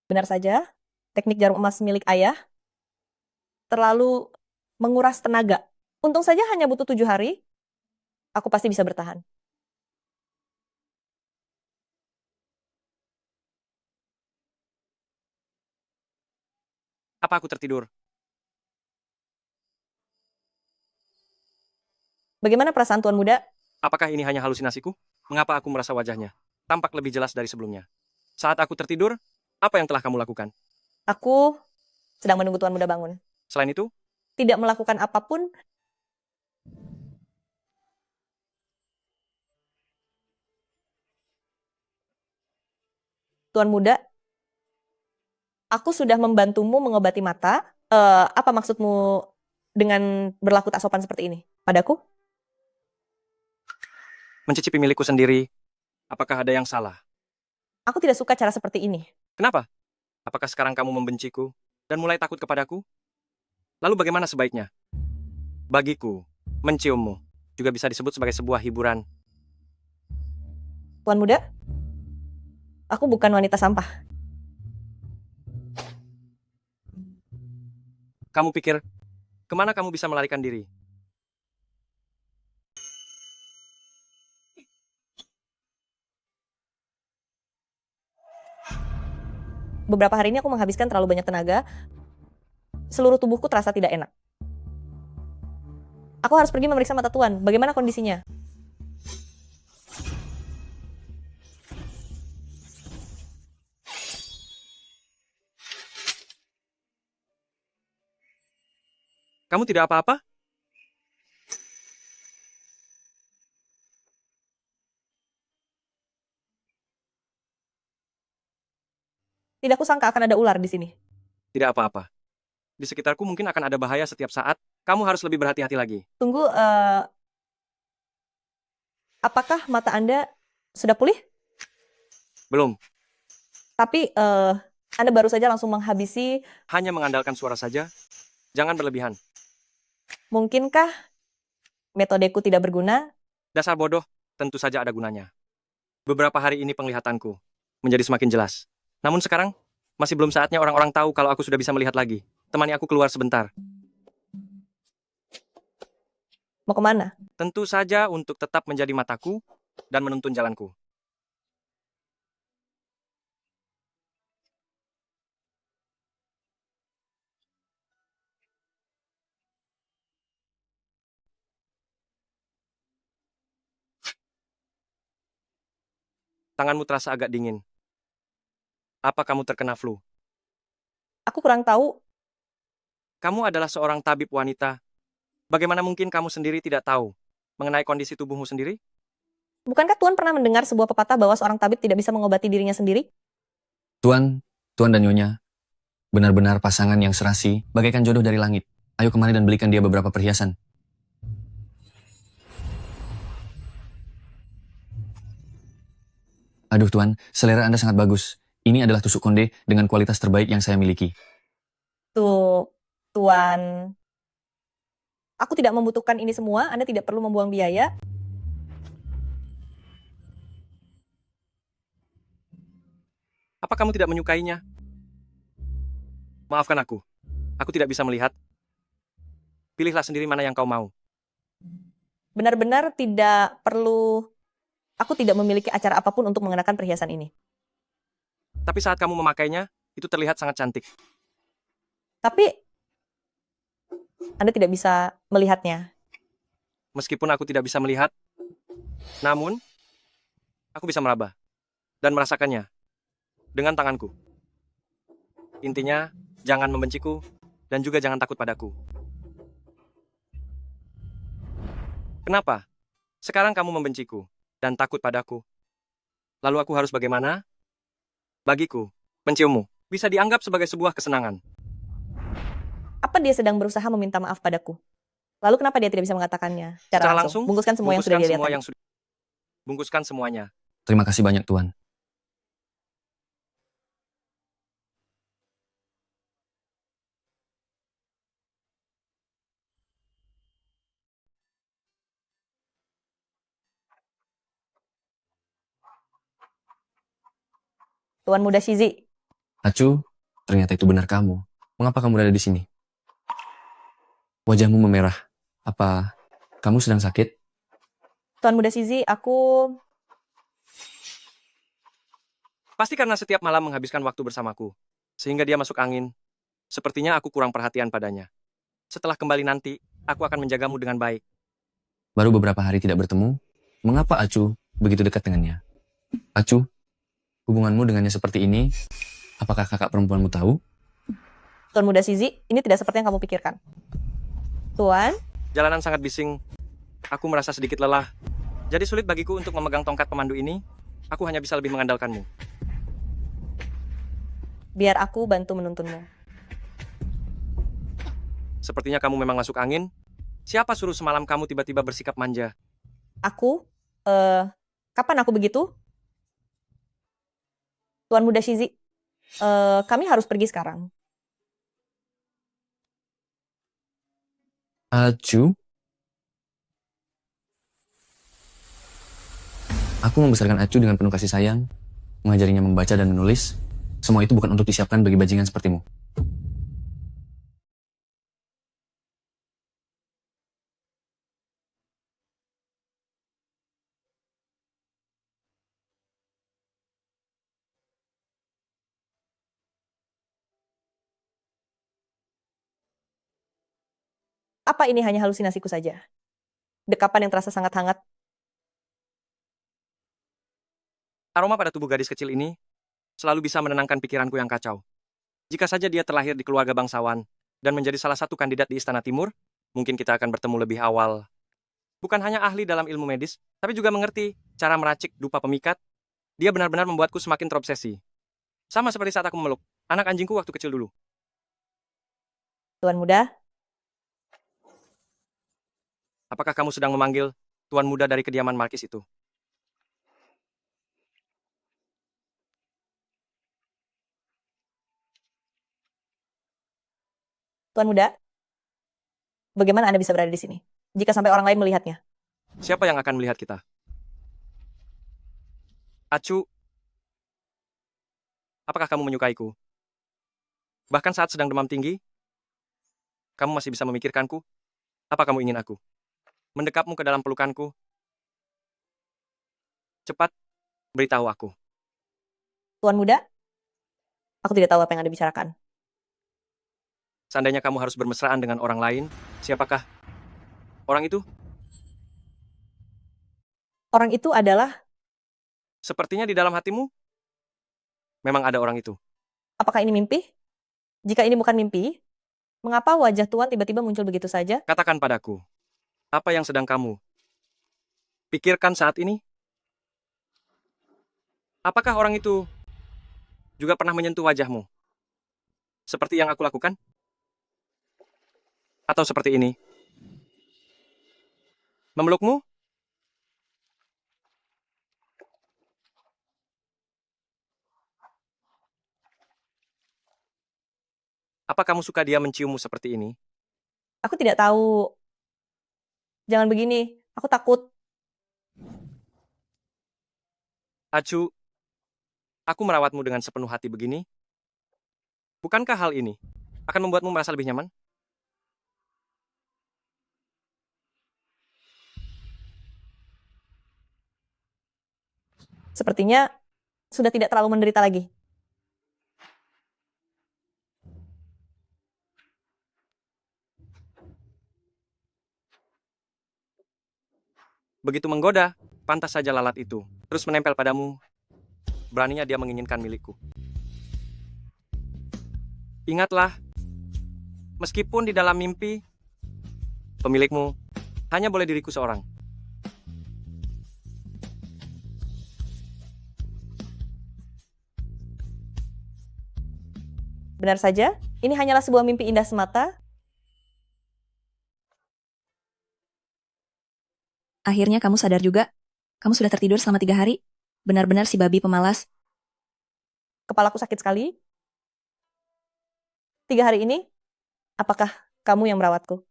Benar saja, teknik jarum emas milik ayah terlalu menguras tenaga. Untung saja hanya butuh 7 hari, aku pasti bisa bertahan. apa aku tertidur? Bagaimana perasaan Tuan Muda? Apakah ini hanya halusinasiku? Mengapa aku merasa wajahnya tampak lebih jelas dari sebelumnya? Saat aku tertidur, apa yang telah kamu lakukan? Aku sedang menunggu Tuan Muda bangun. Selain itu, Tidak melakukan apapun. Tuan Muda, aku sudah membantumu mengobati mata. Apa maksudmu dengan berlaku tak sopan seperti ini padaku? mencicipi milikku sendiri, apakah ada yang salah? Aku tidak suka cara seperti ini. Kenapa? Apakah sekarang kamu membenciku dan mulai takut kepadaku? Lalu bagaimana sebaiknya? Bagiku, menciummu juga bisa disebut sebagai sebuah hiburan. Tuan muda, aku bukan wanita sampah. Kamu pikir, kemana kamu bisa melarikan diri? Beberapa hari ini aku menghabiskan terlalu banyak tenaga. Seluruh tubuhku terasa tidak enak. Aku harus pergi memeriksa mata tuan. Bagaimana kondisinya? Kamu tidak apa-apa? Tidak kusangka akan ada ular di sini. Tidak apa-apa. Di sekitarku mungkin akan ada bahaya setiap saat. Kamu harus lebih berhati-hati lagi. Tunggu, apakah mata Anda sudah pulih? Belum. Tapi Anda baru saja langsung menghabisi. Hanya mengandalkan suara saja. Jangan berlebihan. Mungkinkah metodeku tidak berguna? Dasar bodoh, tentu saja ada gunanya. Beberapa hari ini penglihatanku menjadi semakin jelas. Namun sekarang, masih belum saatnya orang-orang tahu kalau aku sudah bisa melihat lagi. Temani aku keluar sebentar. Mau kemana? Tentu saja untuk tetap menjadi mataku dan menuntun jalanku. Tanganmu terasa agak dingin. Apa kamu terkena flu? Aku kurang tahu. Kamu adalah seorang tabib wanita. Bagaimana mungkin kamu sendiri tidak tahu mengenai kondisi tubuhmu sendiri? Bukankah Tuan pernah mendengar sebuah pepatah bahwa seorang tabib tidak bisa mengobati dirinya sendiri? Tuan dan Nyonya, benar-benar pasangan yang serasi, bagaikan jodoh dari langit. Ayo kemari dan belikan dia beberapa perhiasan. Aduh Tuan, selera Anda sangat bagus. Ini adalah tusuk konde dengan kualitas terbaik yang saya miliki. Tuh, Tuan. Aku tidak membutuhkan ini semua, Anda tidak perlu membuang biaya. Apa kamu tidak menyukainya? Maafkan aku. Aku tidak bisa melihat. Pilihlah sendiri mana yang kau mau. Benar-benar tidak perlu. Aku tidak memiliki acara apapun untuk mengenakan perhiasan ini. Tapi saat kamu memakainya, itu terlihat sangat cantik. Tapi Anda tidak bisa melihatnya. Meskipun aku tidak bisa melihat, namun aku bisa meraba dan merasakannya dengan tanganku. Intinya, jangan membenciku dan juga jangan takut padaku. Kenapa? Sekarang kamu membenciku dan takut padaku. Lalu aku harus bagaimana? Bagiku, menciummu bisa dianggap sebagai sebuah kesenangan. Apa dia sedang berusaha meminta maaf padaku? Lalu kenapa dia tidak bisa mengatakannya secara langsung? Bungkuskan semua yang sudah dia lihat. Bungkuskan semuanya. Terima kasih banyak Tuan. Tuan muda Shizi. Acu, ternyata itu benar kamu. Mengapa kamu berada di sini? Wajahmu memerah. Apa kamu sedang sakit? Tuan muda Shizi, aku... Pasti karena setiap malam menghabiskan waktu bersamaku, sehingga dia masuk angin. Sepertinya aku kurang perhatian padanya. Setelah kembali nanti, aku akan menjagamu dengan baik. Baru beberapa hari tidak bertemu. Mengapa Acu begitu dekat dengannya? Acu, hubunganmu dengannya seperti ini, apakah kakak perempuanmu tahu? Tuan muda Shizi, ini tidak seperti yang kamu pikirkan. Tuan? Jalanan sangat bising. Aku merasa sedikit lelah. Jadi sulit bagiku untuk memegang tongkat pemandu ini. Aku hanya bisa lebih mengandalkanmu. Biar aku bantu menuntunmu. Sepertinya kamu memang masuk angin. Siapa suruh semalam kamu tiba-tiba bersikap manja? Aku? Kapan aku begitu? Tuan Muda Shizi, kami harus pergi sekarang. Acu? Aku membesarkan Acu dengan penuh kasih sayang, mengajarinya membaca dan menulis. Semua itu bukan untuk disiapkan bagi bajingan sepertimu. Apa ini hanya halusinasiku saja? Dekapan yang terasa sangat hangat. Aroma pada tubuh gadis kecil ini selalu bisa menenangkan pikiranku yang kacau. Jika saja dia terlahir di keluarga bangsawan dan menjadi salah satu kandidat di Istana Timur, mungkin kita akan bertemu lebih awal. Bukan hanya ahli dalam ilmu medis, tapi juga mengerti cara meracik dupa pemikat. Dia benar-benar membuatku semakin terobsesi. Sama seperti saat aku memeluk anak anjingku waktu kecil dulu. Tuan Muda, Apakah kamu sedang memanggil Tuan Muda dari kediaman Markis itu? Tuan Muda, bagaimana Anda bisa berada di sini? Jika sampai orang lain melihatnya. Siapa yang akan melihat kita? Acu, apakah kamu menyukaiku? Bahkan saat sedang demam tinggi, kamu masih bisa memikirkanku? Apa kamu ingin aku mendekapmu ke dalam pelukanku? Cepat, beritahu aku. Tuan Muda, aku tidak tahu apa yang Anda bicarakan. Seandainya kamu harus bermesraan dengan orang lain, siapakah orang itu? Orang itu adalah, Sepertinya di dalam hatimu, memang ada orang itu. apakah ini mimpi? Jika ini bukan mimpi, mengapa wajah Tuan tiba-tiba muncul begitu saja? Katakan padaku, apa yang sedang kamu pikirkan saat ini? Apakah orang itu juga pernah menyentuh wajahmu? Seperti yang aku lakukan? Atau seperti ini? Memelukmu? Apa kamu suka dia menciummu seperti ini? Aku tidak tahu. Jangan begini, aku takut. Acu, aku merawatmu dengan sepenuh hati begini. Bukankah hal ini akan membuatmu merasa lebih nyaman? Sepertinya sudah tidak terlalu menderita lagi. Begitu menggoda, pantas saja lalat itu terus menempel padamu. Beraninya dia menginginkan milikku. Ingatlah, meskipun di dalam mimpi, pemilikmu hanya boleh diriku seorang. Benar saja, ini hanyalah sebuah mimpi indah semata. Akhirnya kamu sadar juga. Kamu sudah tertidur selama 3 hari. Benar-benar si babi pemalas. Kepalaku sakit sekali. 3 hari ini, apakah kamu yang merawatku?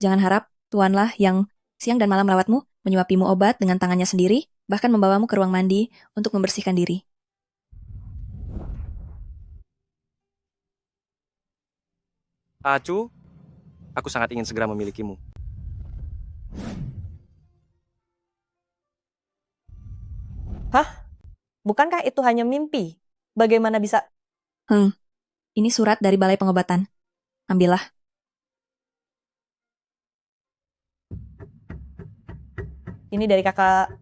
Jangan harap tuanlah yang siang dan malam merawatmu, menyuapimu obat dengan tangannya sendiri, bahkan membawamu ke ruang mandi untuk membersihkan diri. Acu, aku sangat ingin segera memilikimu. Hah? Bukankah itu hanya mimpi? Bagaimana bisa? Ini surat dari Balai Pengobatan. Ambillah. Ini dari kakak.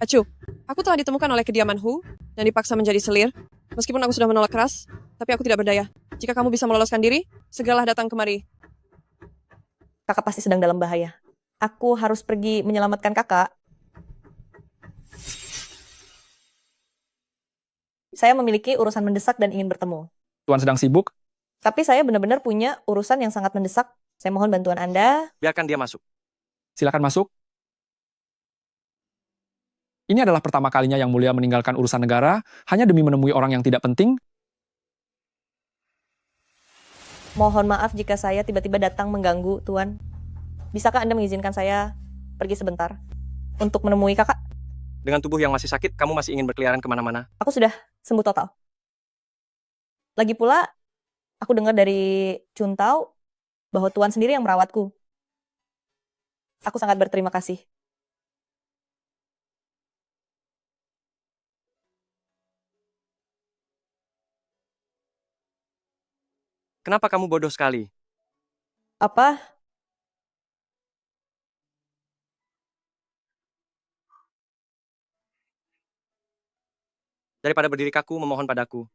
Acu, aku telah ditemukan oleh kediaman Hu dan dipaksa menjadi selir. Meskipun aku sudah menolak keras, tapi aku tidak berdaya. Jika kamu bisa meloloskan diri, segeralah datang kemari. Kakak pasti sedang dalam bahaya. Aku harus pergi menyelamatkan kakak. Saya memiliki urusan mendesak dan ingin bertemu. Tuan sedang sibuk? Tapi saya benar-benar punya urusan yang sangat mendesak. Saya mohon bantuan Anda. Biarkan dia masuk. Silakan masuk. Ini adalah pertama kalinya Yang Mulia meninggalkan urusan negara hanya demi menemui orang yang tidak penting. Mohon maaf jika saya tiba-tiba datang mengganggu, Tuan. Bisakah Anda mengizinkan saya pergi sebentar untuk menemui kakak? Dengan tubuh yang masih sakit, kamu masih ingin berkeliaran kemana-mana? Aku sudah sembuh total. Lagi pula, aku dengar dari Chuntao bahwa Tuan sendiri yang merawatku. Aku sangat berterima kasih. Kenapa kamu bodoh sekali? Apa? Daripada berdiri kaku memohon padaku.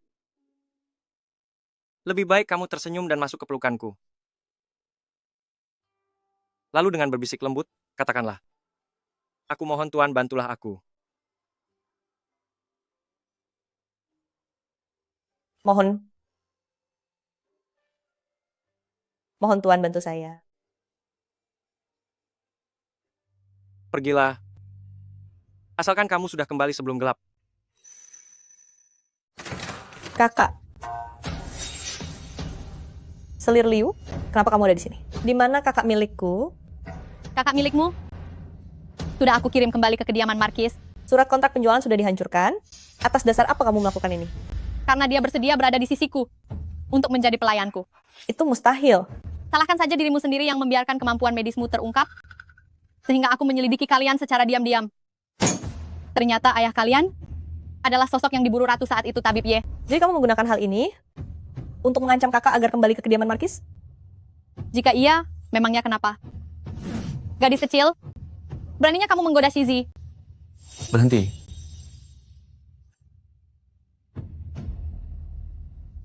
Lebih baik kamu tersenyum dan masuk ke pelukanku. Lalu dengan berbisik lembut, katakanlah, aku mohon Tuan bantulah aku. Mohon Tuan bantu saya. Pergilah. Asalkan kamu sudah kembali sebelum gelap. Kakak. Selir Liu, kenapa kamu ada di sini? Di mana kakak milikku? Kakak milikmu? Sudah aku kirim kembali ke kediaman Markis. Surat kontrak penjualan sudah dihancurkan. Atas dasar apa kamu melakukan ini? Karena dia bersedia berada di sisiku untuk menjadi pelayanku. Itu mustahil. Salahkan saja dirimu sendiri yang membiarkan kemampuan medismu terungkap, sehingga aku menyelidiki kalian secara diam-diam. Ternyata ayah kalian adalah sosok yang diburu ratu saat itu, Tabib Ye. Jadi kamu menggunakan hal ini untuk mengancam kakak agar kembali ke kediaman Markis? Jika iya, memangnya kenapa? Gadis kecil, beraninya kamu menggoda Shizi. Berhenti.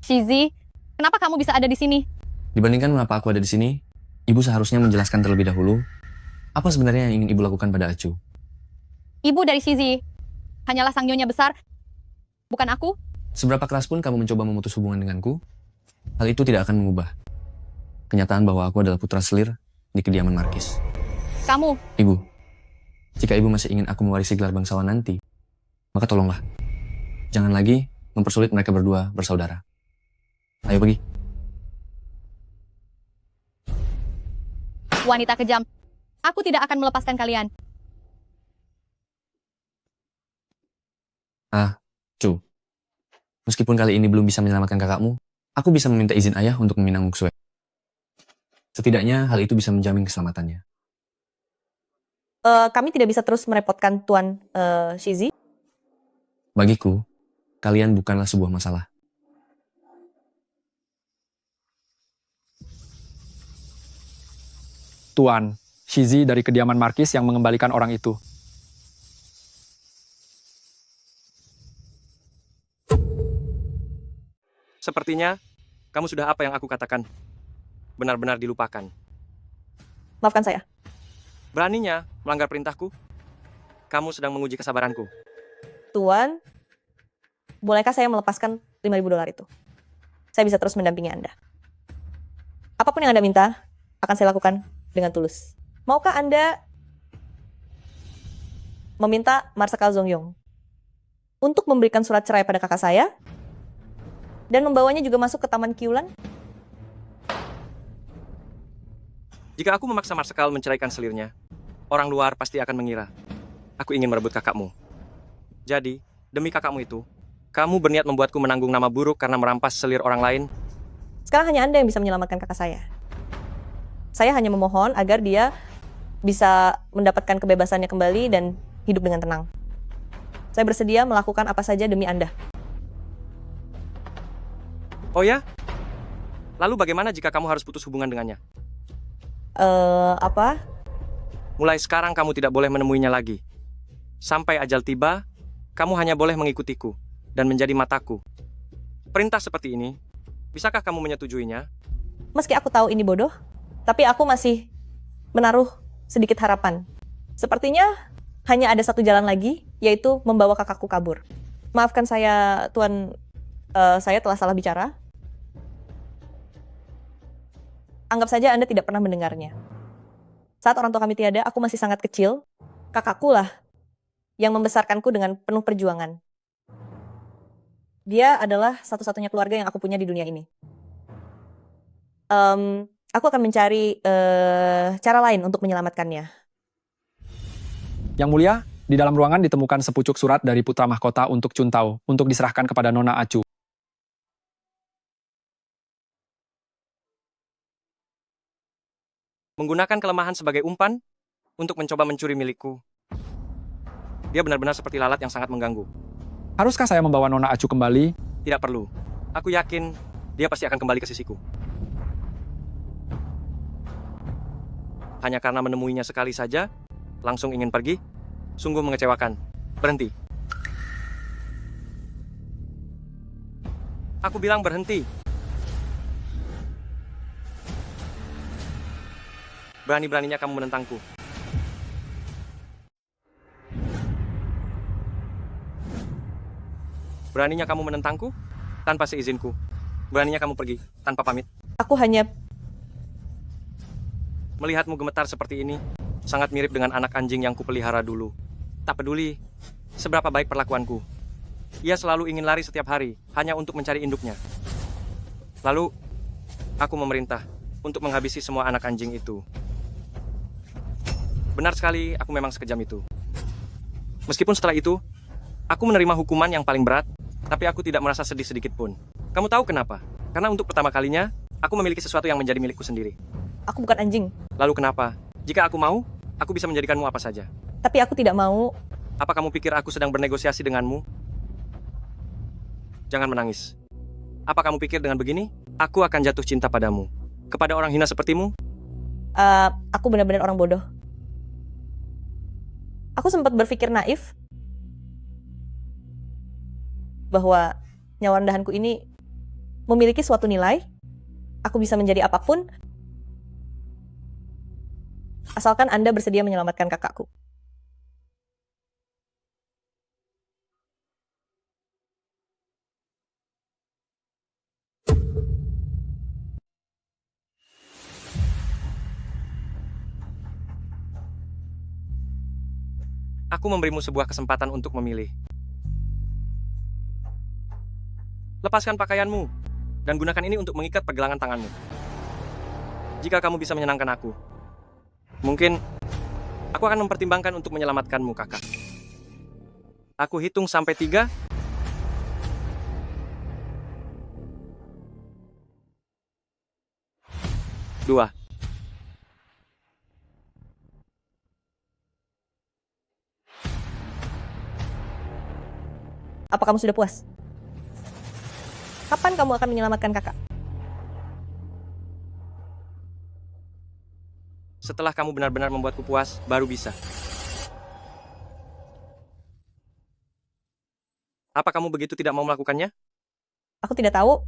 Shizi, kenapa kamu bisa ada di sini? Dibandingkan mengapa aku ada di sini, ibu seharusnya menjelaskan terlebih dahulu apa sebenarnya yang ingin ibu lakukan pada Acu. Ibu dari Shizi, hanyalah sang nyonya besar, bukan aku. Seberapa keras pun kamu mencoba memutus hubungan denganku, hal itu tidak akan mengubah kenyataan bahwa aku adalah putra selir di kediaman Markis. Kamu, Ibu, jika ibu masih ingin aku mewarisi gelar bangsawan nanti, maka tolonglah, jangan lagi mempersulit mereka berdua bersaudara. Ayo pergi. wanita kejam. Aku tidak akan melepaskan kalian. Cu. Meskipun kali ini belum bisa menyelamatkan kakakmu, aku bisa meminta izin ayah untuk meminang Muksue. Setidaknya hal itu bisa menjamin keselamatannya. Kami tidak bisa terus merepotkan Tuan Shizi. Bagiku, kalian bukanlah sebuah masalah. Tuan, Shizi dari kediaman Markis yang mengembalikan orang itu. Sepertinya, kamu sudah apa yang aku katakan. Benar-benar dilupakan. Maafkan saya. Beraninya melanggar perintahku? Kamu sedang menguji kesabaranku. Tuan, bolehkah saya melepaskan $5.000 itu? Saya bisa terus mendampingi Anda. Apapun yang Anda minta, akan saya lakukan dengan tulus. Maukah Anda meminta Marsekal Zongyong untuk memberikan surat cerai pada kakak saya dan membawanya juga masuk ke Taman Kiulan? Jika aku memaksa Marsekal menceraikan selirnya, orang luar pasti akan mengira aku ingin merebut kakakmu. Jadi, demi kakakmu itu, kamu berniat membuatku menanggung nama buruk karena merampas selir orang lain? Sekarang hanya Anda yang bisa menyelamatkan kakak saya. Saya hanya memohon agar dia bisa mendapatkan kebebasannya kembali dan hidup dengan tenang. Saya bersedia melakukan apa saja demi Anda. Oh ya? Lalu bagaimana jika kamu harus putus hubungan dengannya? Apa? Mulai sekarang kamu tidak boleh menemuinya lagi. Sampai ajal tiba, kamu hanya boleh mengikutiku dan menjadi mataku. Perintah seperti ini, bisakah kamu menyetujuinya? Meski aku tahu ini bodoh, tapi aku masih menaruh sedikit harapan. Sepertinya hanya ada satu jalan lagi, yaitu membawa kakakku kabur. Maafkan saya, Tuan, saya telah salah bicara. Anggap saja Anda tidak pernah mendengarnya. Saat orang tua kami tiada, aku masih sangat kecil. Kakakku lah yang membesarkanku dengan penuh perjuangan. Dia adalah satu-satunya keluarga yang aku punya di dunia ini. Aku akan mencari cara lain untuk menyelamatkannya. Yang mulia, di dalam ruangan ditemukan sepucuk surat dari putra mahkota untuk Chuntao untuk diserahkan kepada Nona Acu. Menggunakan kelemahan sebagai umpan untuk mencoba mencuri milikku. Dia benar-benar seperti lalat yang sangat mengganggu. Haruskah saya membawa Nona Acu kembali? Tidak perlu. Aku yakin dia pasti akan kembali ke sisiku. Hanya karena menemuinya sekali saja, langsung ingin pergi, sungguh mengecewakan. Berhenti. Aku bilang berhenti. Berani-beraninya kamu menentangku. Beraninya kamu menentangku tanpa seizinku. Beraninya kamu pergi tanpa pamit. Aku hanya Melihatmu gemetar seperti ini, sangat mirip dengan anak anjing yang kupelihara dulu. Tak peduli seberapa baik perlakuanku. Ia selalu ingin lari setiap hari, hanya untuk mencari induknya. Lalu, aku memerintah untuk menghabisi semua anak anjing itu. Benar sekali, aku memang sekejam itu. Meskipun setelah itu, aku menerima hukuman yang paling berat, tapi aku tidak merasa sedih sedikit pun. Kamu tahu kenapa? Karena untuk pertama kalinya, aku memiliki sesuatu yang menjadi milikku sendiri. Aku bukan anjing. Lalu kenapa? Jika aku mau, aku bisa menjadikanmu apa saja. Tapi aku tidak mau. Apa kamu pikir aku sedang bernegosiasi denganmu? Jangan menangis. Apa kamu pikir dengan begini, aku akan jatuh cinta padamu? Kepada orang hina sepertimu? Aku benar-benar orang bodoh. Aku sempat berpikir naif bahwa nyawa rendahanku ini memiliki suatu nilai. Aku bisa menjadi apapun, asalkan Anda bersedia menyelamatkan kakakku. Aku memberimu sebuah kesempatan untuk memilih. Lepaskan pakaianmu, dan gunakan ini untuk mengikat pergelangan tanganmu. Jika kamu bisa menyenangkan aku, mungkin aku akan mempertimbangkan untuk menyelamatkanmu, kakak. Aku hitung sampai 3. Dua. Apa kamu sudah puas? Kapan kamu akan menyelamatkan kakak? Setelah kamu benar-benar membuatku puas, baru bisa. Apa kamu begitu tidak mau melakukannya? Aku tidak tahu.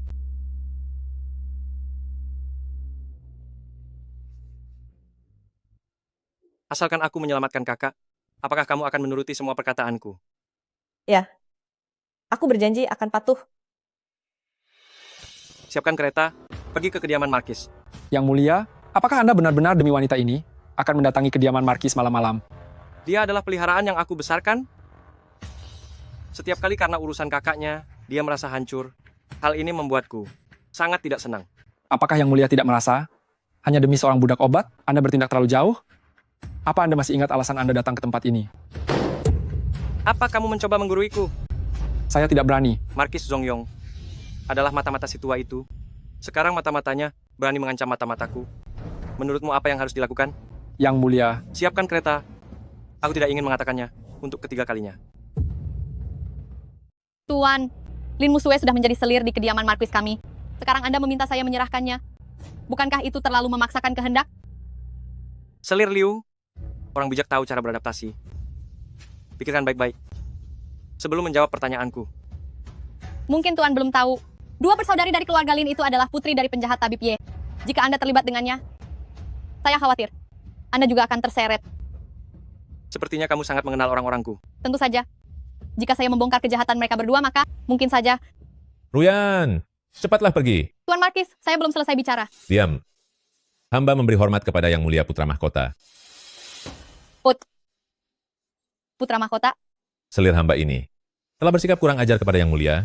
Asalkan aku menyelamatkan kakak, apakah kamu akan menuruti semua perkataanku? Ya. Aku berjanji akan patuh. Siapkan kereta, pergi ke kediaman Markis. Yang mulia, apakah Anda benar-benar demi wanita ini akan mendatangi kediaman Markis malam-malam? Dia adalah peliharaan yang aku besarkan. Setiap kali karena urusan kakaknya, dia merasa hancur. Hal ini membuatku sangat tidak senang. Apakah Yang Mulia tidak merasa? Hanya demi seorang budak obat, Anda bertindak terlalu jauh? Apa Anda masih ingat alasan Anda datang ke tempat ini? Apa kamu mencoba mengguruiku? Saya tidak berani. Markis Zongyong adalah mata-mata si tua itu. Sekarang mata-matanya berani mengancam mata-mataku. Menurutmu apa yang harus dilakukan? Yang Mulia. Siapkan kereta. Aku tidak ingin mengatakannya untuk ketiga kalinya. Tuan, Lin Musue sudah menjadi selir di kediaman Markis kami. Sekarang Anda meminta saya menyerahkannya. Bukankah itu terlalu memaksakan kehendak? Selir Liu, orang bijak tahu cara beradaptasi. Pikirkan baik-baik sebelum menjawab pertanyaanku. Mungkin Tuan belum tahu. 2 bersaudari dari keluarga Lin itu adalah putri dari penjahat Tabib Ye. Jika Anda terlibat dengannya, saya khawatir Anda juga akan terseret. Sepertinya kamu sangat mengenal orang-orangku. Tentu saja. Jika saya membongkar kejahatan mereka berdua, maka mungkin saja. Ruyan, cepatlah pergi. Tuan Markis, saya belum selesai bicara. Diam. Hamba memberi hormat kepada Yang Mulia Putra Mahkota. Putra Mahkota, selir hamba ini, telah bersikap kurang ajar kepada Yang Mulia.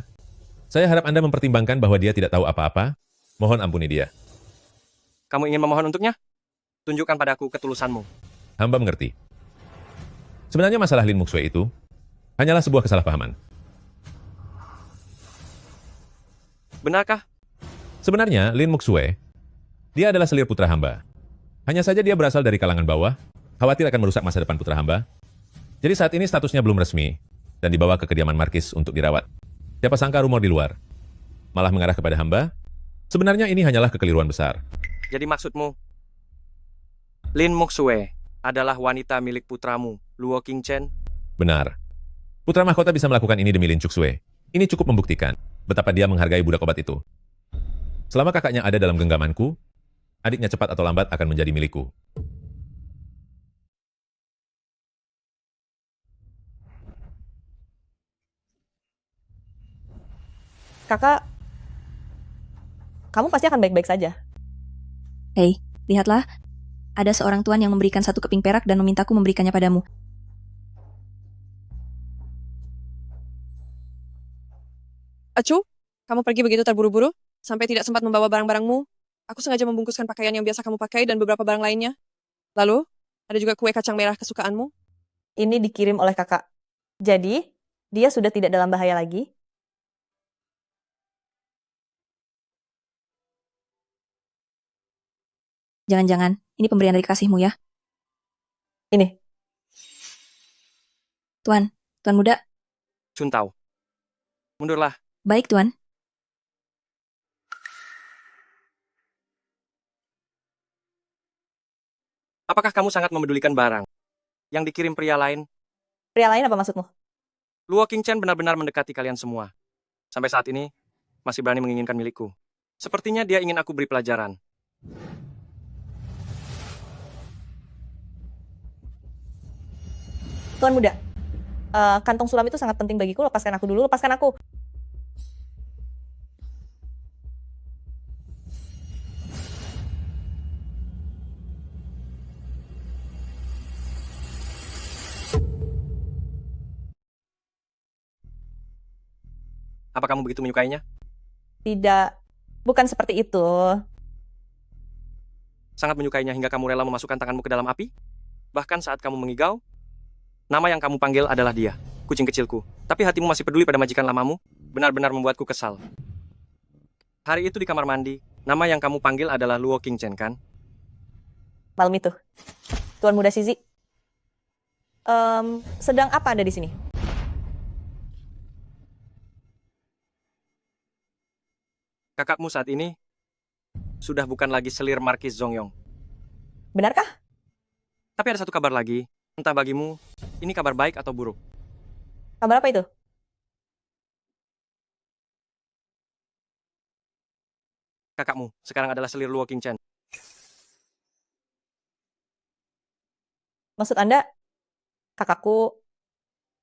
Saya harap Anda mempertimbangkan bahwa dia tidak tahu apa-apa. Mohon ampuni dia. Kamu ingin memohon untuknya? Tunjukkan padaku ketulusanmu. Hamba mengerti. Sebenarnya masalah Lin Muxue itu hanyalah sebuah kesalahpahaman. Benarkah? Sebenarnya, Lin Muxue, dia adalah selir putra hamba. Hanya saja dia berasal dari kalangan bawah, khawatir akan merusak masa depan putra hamba. Jadi saat ini statusnya belum resmi, dan dibawa ke kediaman Markis untuk dirawat. Siapa sangka rumor di luar malah mengarah kepada hamba. Sebenarnya ini hanyalah kekeliruan besar. Jadi maksudmu, Lin Muxue adalah wanita milik putramu, Luo Qingchen? Benar. Putra mahkota bisa melakukan ini demi Lin Cuxue. Ini cukup membuktikan betapa dia menghargai budak obat itu. Selama kakaknya ada dalam genggamanku, adiknya cepat atau lambat akan menjadi milikku. Kakak, kamu pasti akan baik-baik saja. Hei, lihatlah. Ada seorang tuan yang memberikan satu keping perak dan memintaku memberikannya padamu. Acu, kamu pergi begitu terburu-buru, sampai tidak sempat membawa barang-barangmu. Aku sengaja membungkuskan pakaian yang biasa kamu pakai dan beberapa barang lainnya. Lalu, ada juga kue kacang merah kesukaanmu. Ini dikirim oleh kakak. Jadi, dia sudah tidak dalam bahaya lagi. Jangan-jangan, ini pemberian dari kasihmu ya? Ini. Tuan muda. Cuntau. Mundurlah. Baik, Tuan. Apakah kamu sangat memedulikan barang yang dikirim pria lain? Pria lain apa maksudmu? Luo Qingchen benar-benar mendekati kalian semua. Sampai saat ini, masih berani menginginkan milikku. Sepertinya dia ingin aku beri pelajaran. Tuan muda, kantong sulam itu sangat penting bagiku. Lepaskan aku dulu, lepaskan aku. Apa kamu begitu menyukainya? Tidak, bukan seperti itu. Sangat menyukainya hingga kamu rela memasukkan tanganmu ke dalam api? Bahkan saat kamu mengigau, nama yang kamu panggil adalah dia, kucing kecilku. Tapi hatimu masih peduli pada majikan lamamu, benar-benar membuatku kesal. Hari itu di kamar mandi, nama yang kamu panggil adalah Luo Qingchen, kan? Malam itu. Tuan muda Sizi, sedang apa Anda di sini? Kakakmu saat ini sudah bukan lagi selir Markis Zongyong. Benarkah? Tapi ada satu kabar lagi. Entah bagimu, ini kabar baik atau buruk. Kabar apa itu? Kakakmu sekarang adalah selir Luo Qingchen. Maksud Anda, kakakku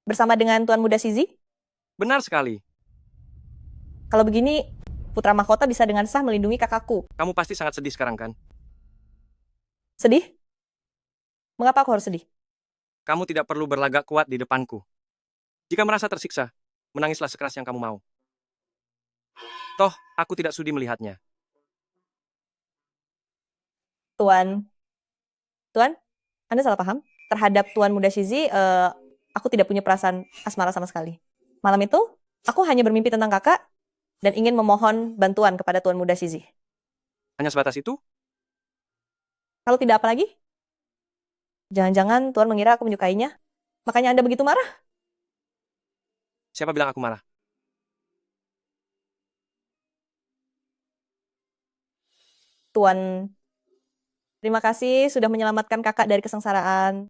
bersama dengan Tuan muda Sizi? Benar sekali. Kalau begini, putra mahkota bisa dengan sah melindungi kakakku. Kamu pasti sangat sedih sekarang, kan? Sedih? Mengapa aku harus sedih? Kamu tidak perlu berlagak kuat di depanku. Jika merasa tersiksa, menangislah sekeras yang kamu mau. Toh, aku tidak sudi melihatnya. Tuan, Anda salah paham. Terhadap Tuan muda Shizi, aku tidak punya perasaan asmara sama sekali. Malam itu, aku hanya bermimpi tentang kakak dan ingin memohon bantuan kepada Tuan muda Shizi. Hanya sebatas itu? Kalau tidak apa lagi? Jangan-jangan Tuan mengira aku menyukainya? Makanya Anda begitu marah? Siapa bilang aku marah? Tuan, terima kasih sudah menyelamatkan kakak dari kesengsaraan.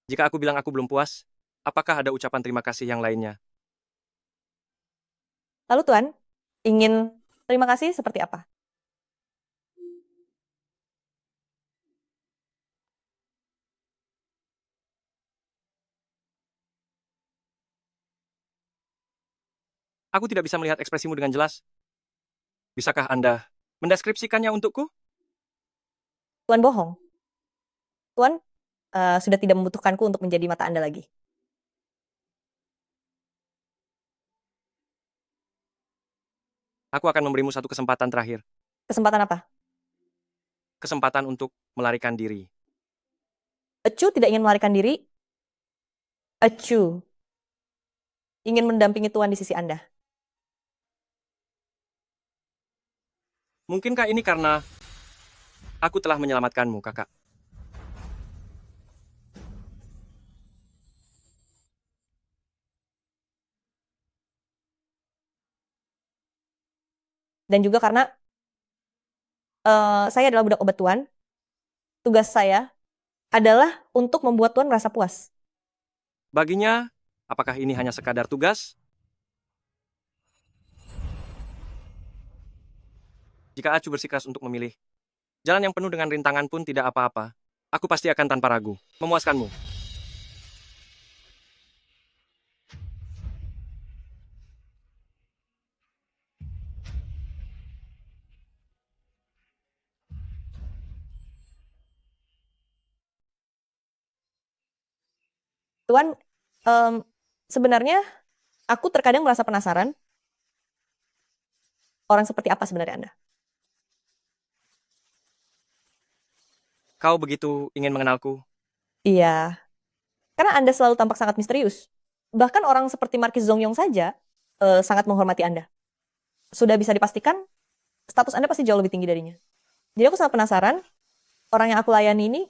Jika aku bilang aku belum puas, apakah ada ucapan terima kasih yang lainnya? Lalu Tuan, ingin terima kasih seperti apa? Aku tidak bisa melihat ekspresimu dengan jelas. Bisakah Anda mendeskripsikannya untukku? Tuan bohong. Tuan sudah tidak membutuhkanku untuk menjadi mata Anda lagi. Aku akan memberimu satu kesempatan terakhir. Kesempatan apa? Kesempatan untuk melarikan diri. Acu tidak ingin melarikan diri. Acu ingin mendampingi Tuan di sisi Anda. Mungkinkah ini karena aku telah menyelamatkanmu, kakak? Dan juga karena saya adalah budak obat Tuan. Tugas saya adalah untuk membuat Tuan merasa puas. Baginya, apakah ini hanya sekadar tugas? Jika Acu bersikeras untuk memilih jalan yang penuh dengan rintangan pun tidak apa-apa, aku pasti akan tanpa ragu memuaskanmu. Tuan, sebenarnya aku terkadang merasa penasaran. Orang seperti apa sebenarnya Anda? Kau begitu ingin mengenalku? Iya, karena Anda selalu tampak sangat misterius. Bahkan orang seperti Marquis Zongyong saja sangat menghormati Anda. Sudah bisa dipastikan, status Anda pasti jauh lebih tinggi darinya. Jadi aku sangat penasaran, orang yang aku layani ini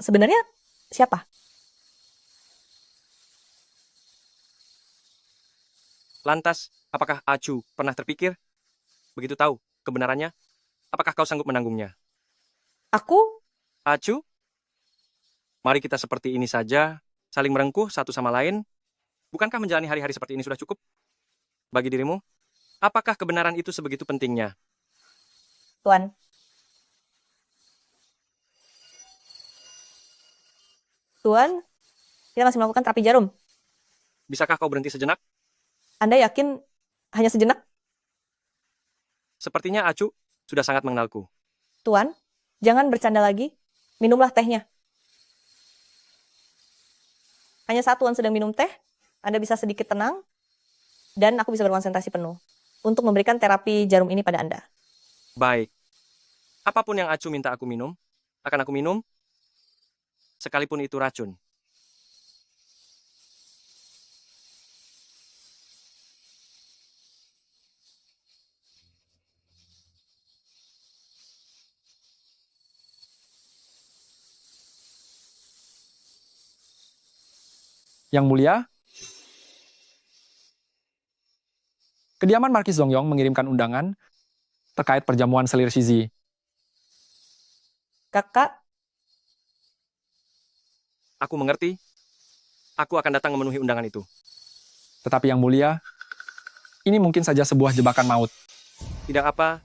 sebenarnya siapa? Lantas, apakah Acu pernah terpikir? Begitu tahu kebenarannya, apakah kau sanggup menanggungnya? Aku? Acu? Mari kita seperti ini saja, saling merengkuh satu sama lain. Bukankah menjalani hari-hari seperti ini sudah cukup? Bagi dirimu, apakah kebenaran itu sebegitu pentingnya? Tuan. Tuan, kita masih melakukan terapi jarum. Bisakah kau berhenti sejenak? Anda yakin hanya sejenak? Sepertinya Acu sudah sangat mengenalku. Tuan, jangan bercanda lagi. Minumlah tehnya. Hanya saat Tuan sedang minum teh, Anda bisa sedikit tenang, dan aku bisa berkonsentrasi penuh untuk memberikan terapi jarum ini pada Anda. Baik. Apapun yang Acu minta aku minum, akan aku minum, sekalipun itu racun. Yang Mulia, kediaman Marquis Zongyong mengirimkan undangan terkait perjamuan selir Shizi. Kakak, aku mengerti. Aku akan datang memenuhi undangan itu. Tetapi Yang Mulia, ini mungkin saja sebuah jebakan maut. Tidak apa.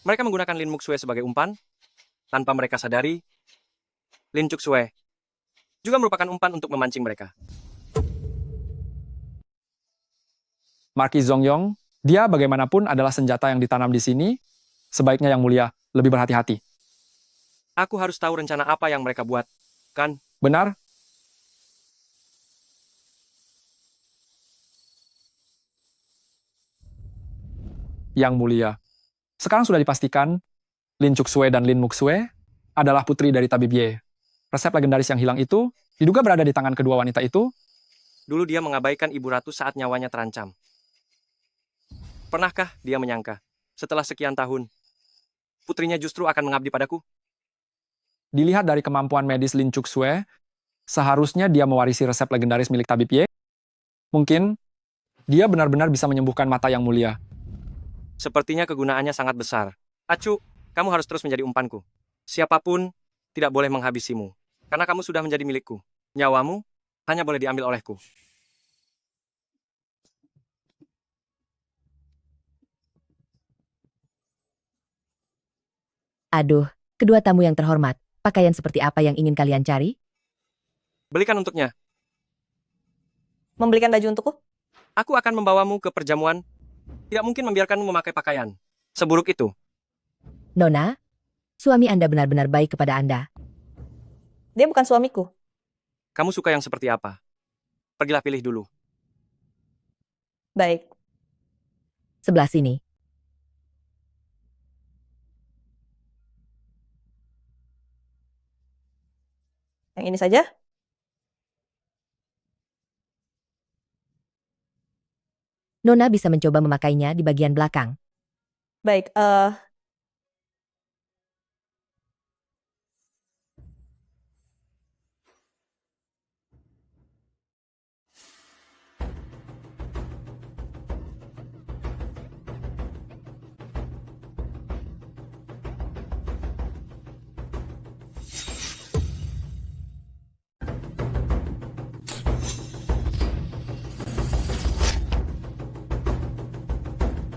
Mereka menggunakan Lin Muxue sebagai umpan. Tanpa mereka sadari, Lin Cuxue juga merupakan umpan untuk memancing mereka. Marquis Zongyong, dia bagaimanapun adalah senjata yang ditanam di sini. Sebaiknya Yang Mulia lebih berhati-hati. Aku harus tahu rencana apa yang mereka buat, kan? Benar? Yang Mulia, sekarang sudah dipastikan Lin Cuxue dan Lin Muxue adalah putri dari Tabib Ye. Resep legendaris yang hilang itu diduga berada di tangan kedua wanita itu. Dulu dia mengabaikan Ibu Ratu saat nyawanya terancam. Pernahkah dia menyangka, setelah sekian tahun, putrinya justru akan mengabdi padaku? Dilihat dari kemampuan medis Lin Cuxue, seharusnya dia mewarisi resep legendaris milik Tabib Ye. Mungkin dia benar-benar bisa menyembuhkan mata Yang Mulia. Sepertinya kegunaannya sangat besar. Acu, kamu harus terus menjadi umpanku. Siapapun tidak boleh menghabisimu, karena kamu sudah menjadi milikku. Nyawamu hanya boleh diambil olehku. Aduh, kedua tamu yang terhormat, pakaian seperti apa yang ingin kalian cari? Belikan untuknya. Membelikan baju untukku? Aku akan membawamu ke perjamuan. Tidak mungkin membiarkanmu memakai pakaian seburuk itu. Nona, suami Anda benar-benar baik kepada Anda. Dia bukan suamiku. Kamu suka yang seperti apa? Pergilah pilih dulu. Baik. Sebelah sini. Yang ini saja? Nona bisa mencoba memakainya di bagian belakang. Baik,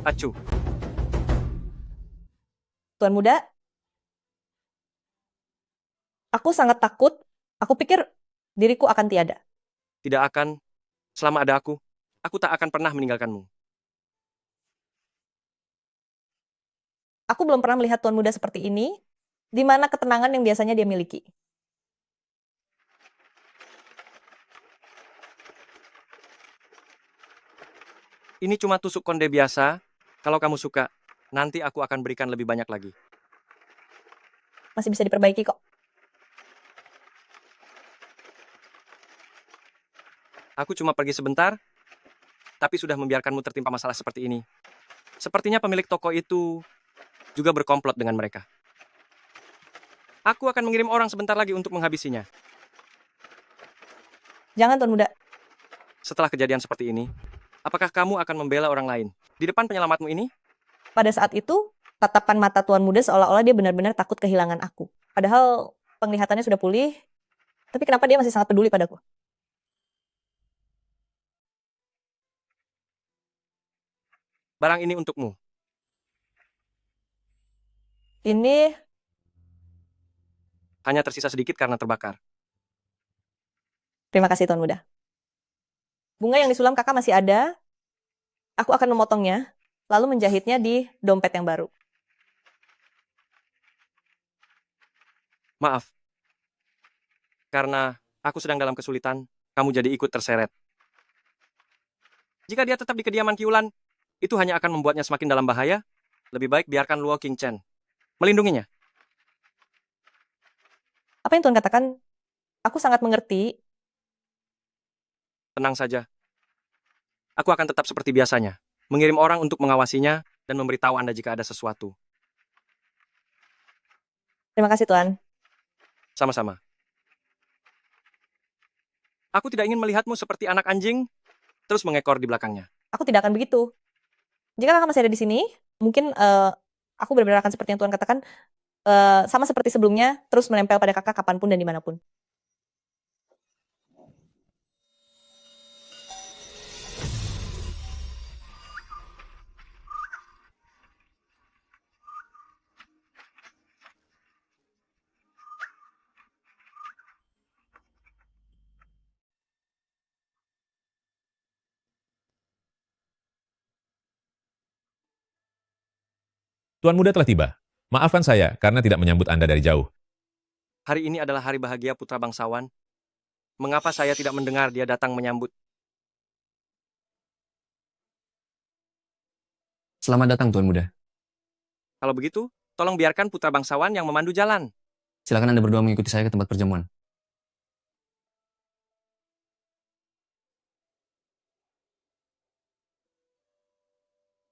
Acuh, Tuan Muda, aku sangat takut. Aku pikir diriku akan tiada. tidak akan. Selama ada aku tak akan pernah meninggalkanmu. Aku belum pernah melihat Tuan Muda seperti ini, di mana ketenangan yang biasanya dia miliki. Ini cuma tusuk konde biasa. Kalau kamu suka, nanti aku akan berikan lebih banyak lagi. Masih bisa diperbaiki kok. Aku cuma pergi sebentar, tapi sudah membiarkanmu tertimpa masalah seperti ini. Sepertinya pemilik toko itu juga berkomplot dengan mereka. Aku akan mengirim orang sebentar lagi untuk menghabisinya. Jangan, Tuan Muda. Setelah kejadian seperti ini, apakah kamu akan membela orang lain di depan penyelamatmu ini? Pada saat itu, tatapan mata Tuan Muda seolah-olah dia benar-benar takut kehilangan aku. Padahal penglihatannya sudah pulih, tapi kenapa dia masih sangat peduli padaku? Barang ini untukmu. Ini Hanya tersisa sedikit karena terbakar. terima kasih Tuan Muda. Bunga yang disulam kakak masih ada. Aku akan memotongnya, lalu menjahitnya di dompet yang baru. Maaf. Karena aku sedang dalam kesulitan, kamu jadi ikut terseret. Jika dia tetap di kediaman Kiulan, itu hanya akan membuatnya semakin dalam bahaya. Lebih baik biarkan Luo King Chen melindunginya. Apa yang Tuan katakan? Aku sangat mengerti. Tenang saja. Aku akan tetap seperti biasanya, mengirim orang untuk mengawasinya dan memberitahu Anda jika ada sesuatu. Terima kasih Tuan. Sama-sama. Aku tidak ingin melihatmu seperti anak anjing, terus mengekor di belakangnya. Aku tidak akan begitu. Jika kakak masih ada di sini, mungkin aku benar-benar akan seperti yang Tuan katakan, sama seperti sebelumnya, terus menempel pada kakak kapanpun dan dimanapun. Tuan Muda telah tiba. Maafkan saya karena tidak menyambut Anda dari jauh. Hari ini adalah hari bahagia putra bangsawan. Mengapa saya tidak mendengar dia datang menyambut? Selamat datang, Tuan Muda. Kalau begitu, tolong biarkan putra bangsawan yang memandu jalan. Silakan Anda berdua mengikuti saya ke tempat perjamuan.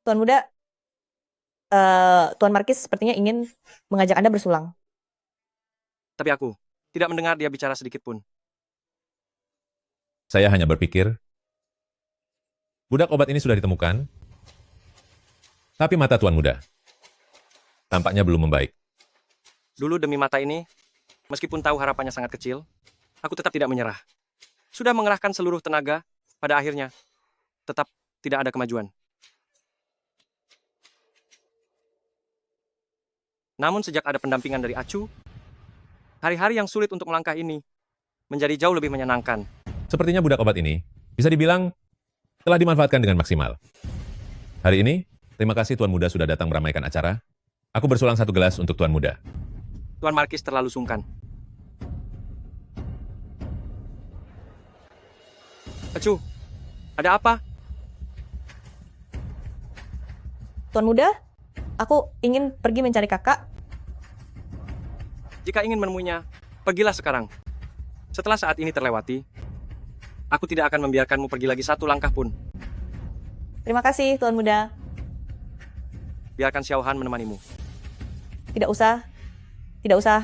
Tuan Muda, Tuan Markis sepertinya ingin mengajak Anda bersulang. Tapi aku tidak mendengar dia bicara sedikit pun. Saya hanya berpikir, budak obat ini sudah ditemukan, tapi mata Tuan Muda tampaknya belum membaik. Dulu demi mata ini, meskipun tahu harapannya sangat kecil, aku tetap tidak menyerah. Sudah mengerahkan seluruh tenaga, pada akhirnya tetap tidak ada kemajuan. Namun sejak ada pendampingan dari Acu, hari-hari yang sulit untuk melangkah ini menjadi jauh lebih menyenangkan. Sepertinya budak obat ini bisa dibilang telah dimanfaatkan dengan maksimal. Hari ini, terima kasih Tuan Muda sudah datang meramaikan acara. Aku bersulang 1 gelas untuk Tuan Muda. Tuan Markis terlalu sungkan. Acu, ada apa? Tuan Muda, aku ingin pergi mencari kakak. Jika ingin menemuinya, pergilah sekarang. Setelah saat ini terlewati, aku tidak akan membiarkanmu pergi lagi satu langkah pun. Terima kasih, Tuan Muda. Biarkan Xiaohan menemanimu. Tidak usah. Tidak usah.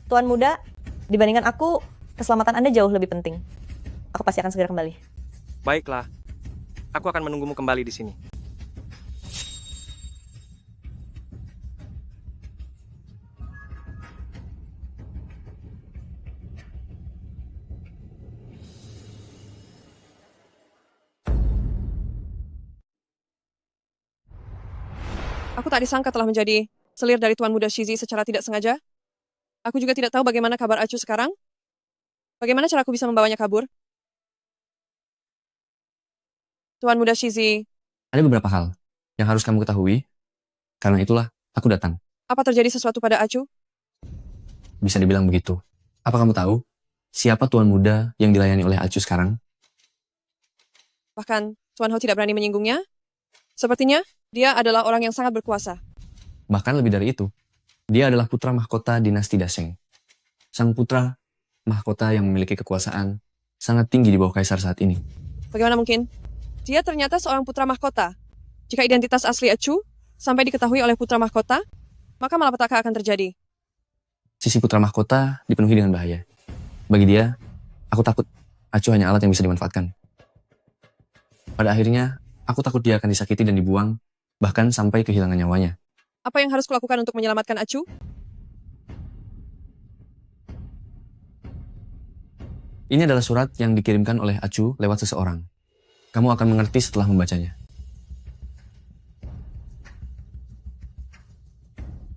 Tuan Muda, dibandingkan aku, keselamatan Anda jauh lebih penting. Aku pasti akan segera kembali. Baiklah, aku akan menunggumu kembali di sini. Aku tak disangka telah menjadi selir dari Tuan Muda Shizi secara tidak sengaja. Aku juga tidak tahu bagaimana kabar Acu sekarang. Bagaimana cara aku bisa membawanya kabur? Tuan Muda Shizi, Ada beberapa hal yang harus kamu ketahui. Karena itulah aku datang. apa terjadi sesuatu pada Acu? Bisa dibilang begitu. Apa kamu tahu siapa tuan muda yang dilayani oleh Acu sekarang? Bahkan Tuan Ho tidak berani menyinggungnya. Sepertinya dia adalah orang yang sangat berkuasa. Bahkan lebih dari itu, dia adalah putra mahkota dinasti Dasheng. Sang putra mahkota yang memiliki kekuasaan sangat tinggi di bawah kaisar saat ini. Bagaimana mungkin? Dia ternyata seorang putra mahkota. Jika identitas asli Acu sampai diketahui oleh putra mahkota, maka malapetaka akan terjadi. Sisi putra mahkota dipenuhi dengan bahaya. Bagi dia, aku takut Acu hanya alat yang bisa dimanfaatkan. Pada akhirnya, aku takut dia akan disakiti dan dibuang, bahkan sampai kehilangan nyawanya. Apa yang harus kulakukan untuk menyelamatkan Acu? Ini adalah surat yang dikirimkan oleh Acu lewat seseorang. Kamu akan mengerti setelah membacanya.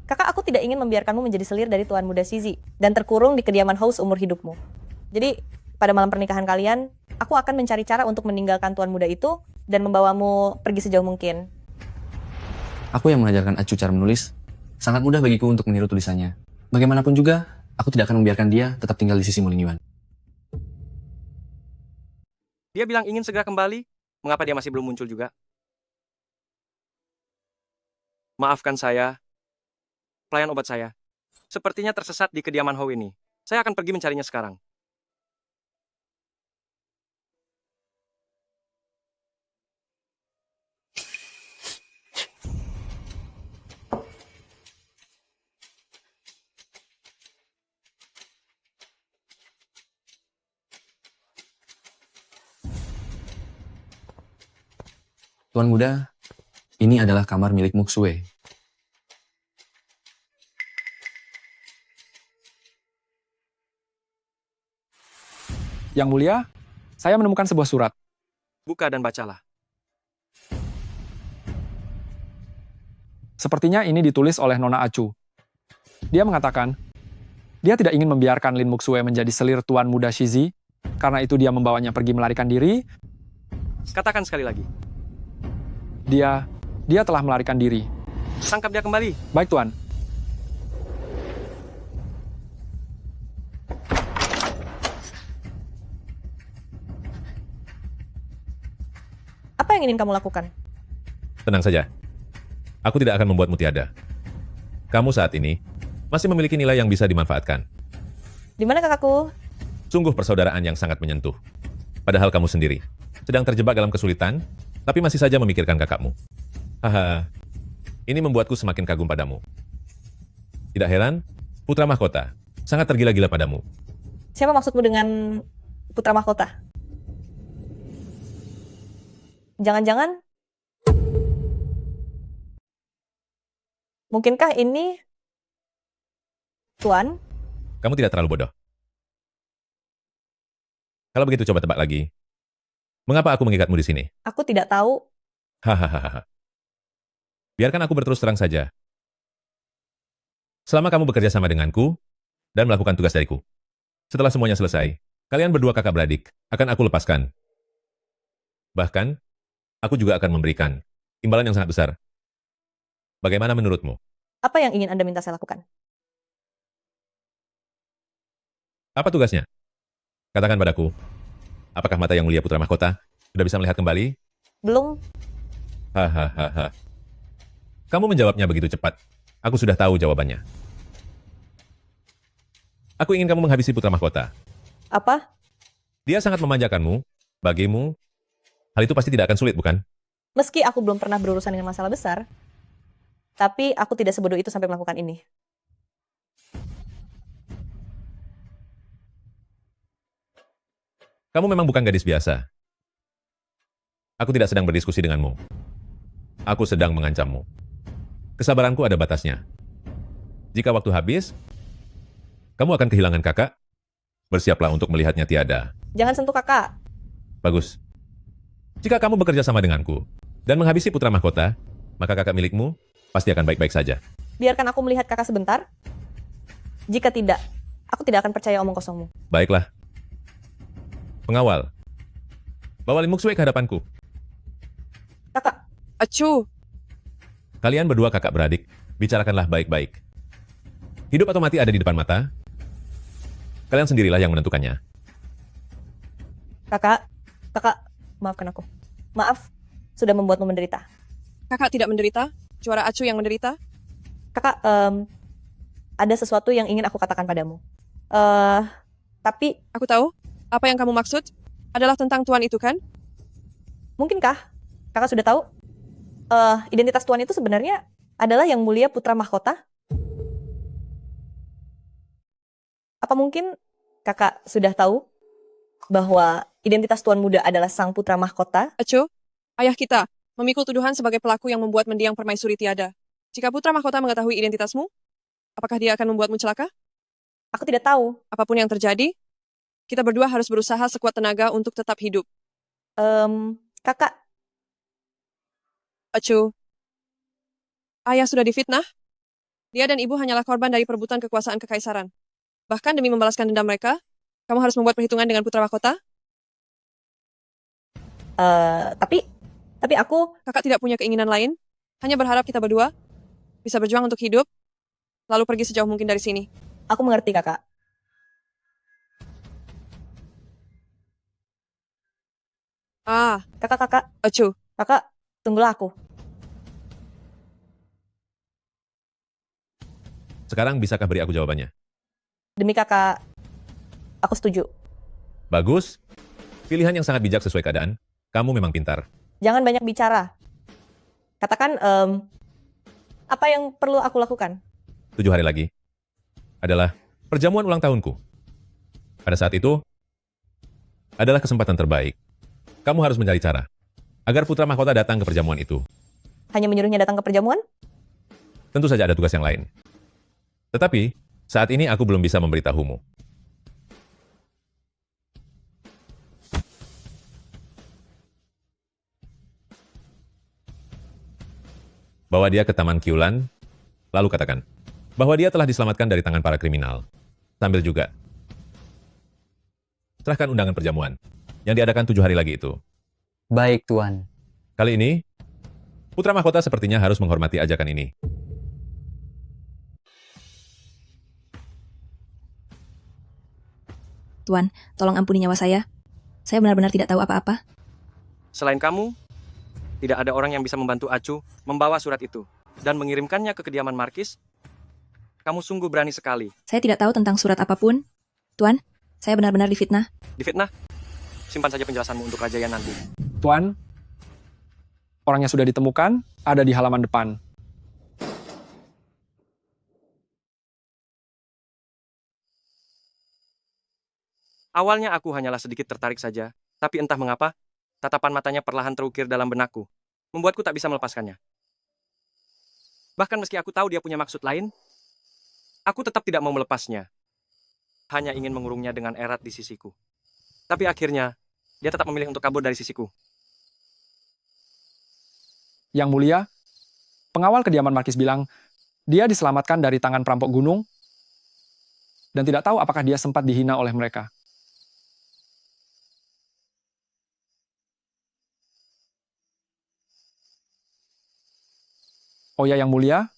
Kakak, aku tidak ingin membiarkanmu menjadi selir dari Tuan Muda Shizi dan terkurung di kediaman Hou seumur hidupmu. Jadi, pada malam pernikahan kalian, aku akan mencari cara untuk meninggalkan Tuan Muda itu dan membawamu pergi sejauh mungkin. Aku yang mengajarkan Acu cara menulis, sangat mudah bagiku untuk meniru tulisannya. Bagaimanapun juga, aku tidak akan membiarkan dia tetap tinggal di sisi Muling Yuan. Dia bilang ingin segera kembali, mengapa dia masih belum muncul juga? Maafkan saya, pelayan obat saya. Sepertinya tersesat di kediaman Hou ini. Saya akan pergi mencarinya sekarang. Tuan muda, ini adalah kamar milik Muksue. Yang mulia, saya menemukan sebuah surat. Buka dan bacalah. Sepertinya ini ditulis oleh Nona Acu. Dia mengatakan, dia tidak ingin membiarkan Lin Muksue menjadi selir Tuan Muda Shizi, karena itu dia membawanya pergi melarikan diri. Katakan sekali lagi. Dia telah melarikan diri. Tangkap dia kembali. Baik, Tuan. Apa yang ingin kamu lakukan? Tenang saja. Aku tidak akan membuatmu tiada. Kamu saat ini masih memiliki nilai yang bisa dimanfaatkan. Di mana kakakku? Sungguh persaudaraan yang sangat menyentuh. Padahal kamu sendiri sedang terjebak dalam kesulitan, tapi masih saja memikirkan kakakmu. Haha, ini membuatku semakin kagum padamu. Tidak heran, putra mahkota sangat tergila-gila padamu. Siapa maksudmu dengan putra mahkota? Jangan-jangan? Mungkinkah ini Tuan? Kamu tidak terlalu bodoh. Kalau begitu coba tebak lagi. Mengapa aku mengikatmu di sini? Aku tidak tahu. Hahaha. Biarkan aku berterus terang saja. Selama kamu bekerja sama denganku dan melakukan tugas dariku, setelah semuanya selesai, kalian berdua kakak beradik akan aku lepaskan. Bahkan, aku juga akan memberikan imbalan yang sangat besar. Bagaimana menurutmu? Apa yang ingin Anda minta saya lakukan? Apa tugasnya? Katakan padaku. Apakah mata Yang Mulia Putra Mahkota sudah bisa melihat kembali? Belum. Hahaha. Kamu menjawabnya begitu cepat. Aku sudah tahu jawabannya. Aku ingin kamu menghabisi Putra Mahkota. Apa? Dia sangat memanjakanmu. Bagimu, hal itu pasti tidak akan sulit, bukan? Meski aku belum pernah berurusan dengan masalah besar, tapi aku tidak sebodoh itu sampai melakukan ini. Kamu memang bukan gadis biasa. Aku tidak sedang berdiskusi denganmu. Aku sedang mengancammu. Kesabaranku ada batasnya. Jika waktu habis, kamu akan kehilangan kakak. Bersiaplah untuk melihatnya tiada. Jangan sentuh kakak. Bagus. Jika kamu bekerja sama denganku dan menghabisi Putra Mahkota, maka kakak milikmu pasti akan baik-baik saja. Biarkan aku melihat kakak sebentar. Jika tidak, aku tidak akan percaya omong kosongmu. Baiklah. Pengawal, bawa Lim Muxue ke hadapanku. Kakak. Acu. Kalian berdua kakak beradik, bicarakanlah baik-baik. Hidup atau mati ada di depan mata. Kalian sendirilah yang menentukannya. Kakak, maafkan aku. Maaf, sudah membuatmu menderita. Kakak tidak menderita, juara Acu yang menderita. Kakak, ada sesuatu yang ingin aku katakan padamu. Tapi... Aku tahu, apa yang kamu maksud adalah tentang tuan itu kan? Mungkinkah kakak sudah tahu? Identitas tuan itu sebenarnya adalah Yang Mulia Putra Mahkota? Apa mungkin kakak sudah tahu bahwa identitas tuan muda adalah sang putra mahkota? Acu, ayah kita memikul tuduhan sebagai pelaku yang membuat mendiang permaisuri tiada. Jika putra mahkota mengetahui identitasmu, apakah dia akan membuatmu celaka? Aku tidak tahu. Apapun yang terjadi, kita berdua harus berusaha sekuat tenaga untuk tetap hidup. Kakak. Acu, ayah sudah difitnah. Dia dan ibu hanyalah korban dari perebutan kekuasaan kekaisaran. Bahkan demi membalaskan dendam mereka, kamu harus membuat perhitungan dengan putra mahkota? Tapi aku... Kakak tidak punya keinginan lain, hanya berharap kita berdua bisa berjuang untuk hidup, lalu pergi sejauh mungkin dari sini. Aku mengerti, kakak. Kakak. Acu. Kakak, tunggulah aku. Sekarang bisakah beri aku jawabannya? Demi kakak, aku setuju. Bagus. Pilihan yang sangat bijak sesuai keadaan. Kamu memang pintar. Jangan banyak bicara. Katakan, apa yang perlu aku lakukan? 7 hari lagi adalah perjamuan ulang tahunku. Pada saat itu, adalah kesempatan terbaik. Kamu harus mencari cara agar putra mahkota datang ke perjamuan itu. Hanya menyuruhnya datang ke perjamuan? Tentu saja ada tugas yang lain. Tetapi, saat ini aku belum bisa memberitahumu. Bawa dia ke Taman Kiulan, lalu katakan bahwa dia telah diselamatkan dari tangan para kriminal. Sambil juga serahkan undangan perjamuan yang diadakan 7 hari lagi itu. Baik, Tuan. Kali ini, putra mahkota sepertinya harus menghormati ajakan ini. Tuan, tolong ampuni nyawa saya. Saya benar-benar tidak tahu apa-apa. Selain kamu, tidak ada orang yang bisa membantu Acu membawa surat itu dan mengirimkannya ke kediaman Markis. Kamu sungguh berani sekali. Saya tidak tahu tentang surat apapun. Tuan, saya benar-benar difitnah. Difitnah? Simpan saja penjelasanmu untuk Raja Yan nanti. Tuan, orangnya sudah ditemukan, ada di halaman depan. Awalnya aku hanyalah sedikit tertarik saja, tapi entah mengapa, tatapan matanya perlahan terukir dalam benakku, membuatku tak bisa melepaskannya. Bahkan meski aku tahu dia punya maksud lain, aku tetap tidak mau melepasnya. Hanya ingin mengurungnya dengan erat di sisiku. Tapi akhirnya, dia tetap memilih untuk kabur dari sisiku. Yang Mulia, pengawal kediaman Markis bilang, dia diselamatkan dari tangan perampok gunung, dan tidak tahu apakah dia sempat dihina oleh mereka. Oh ya, Yang Mulia,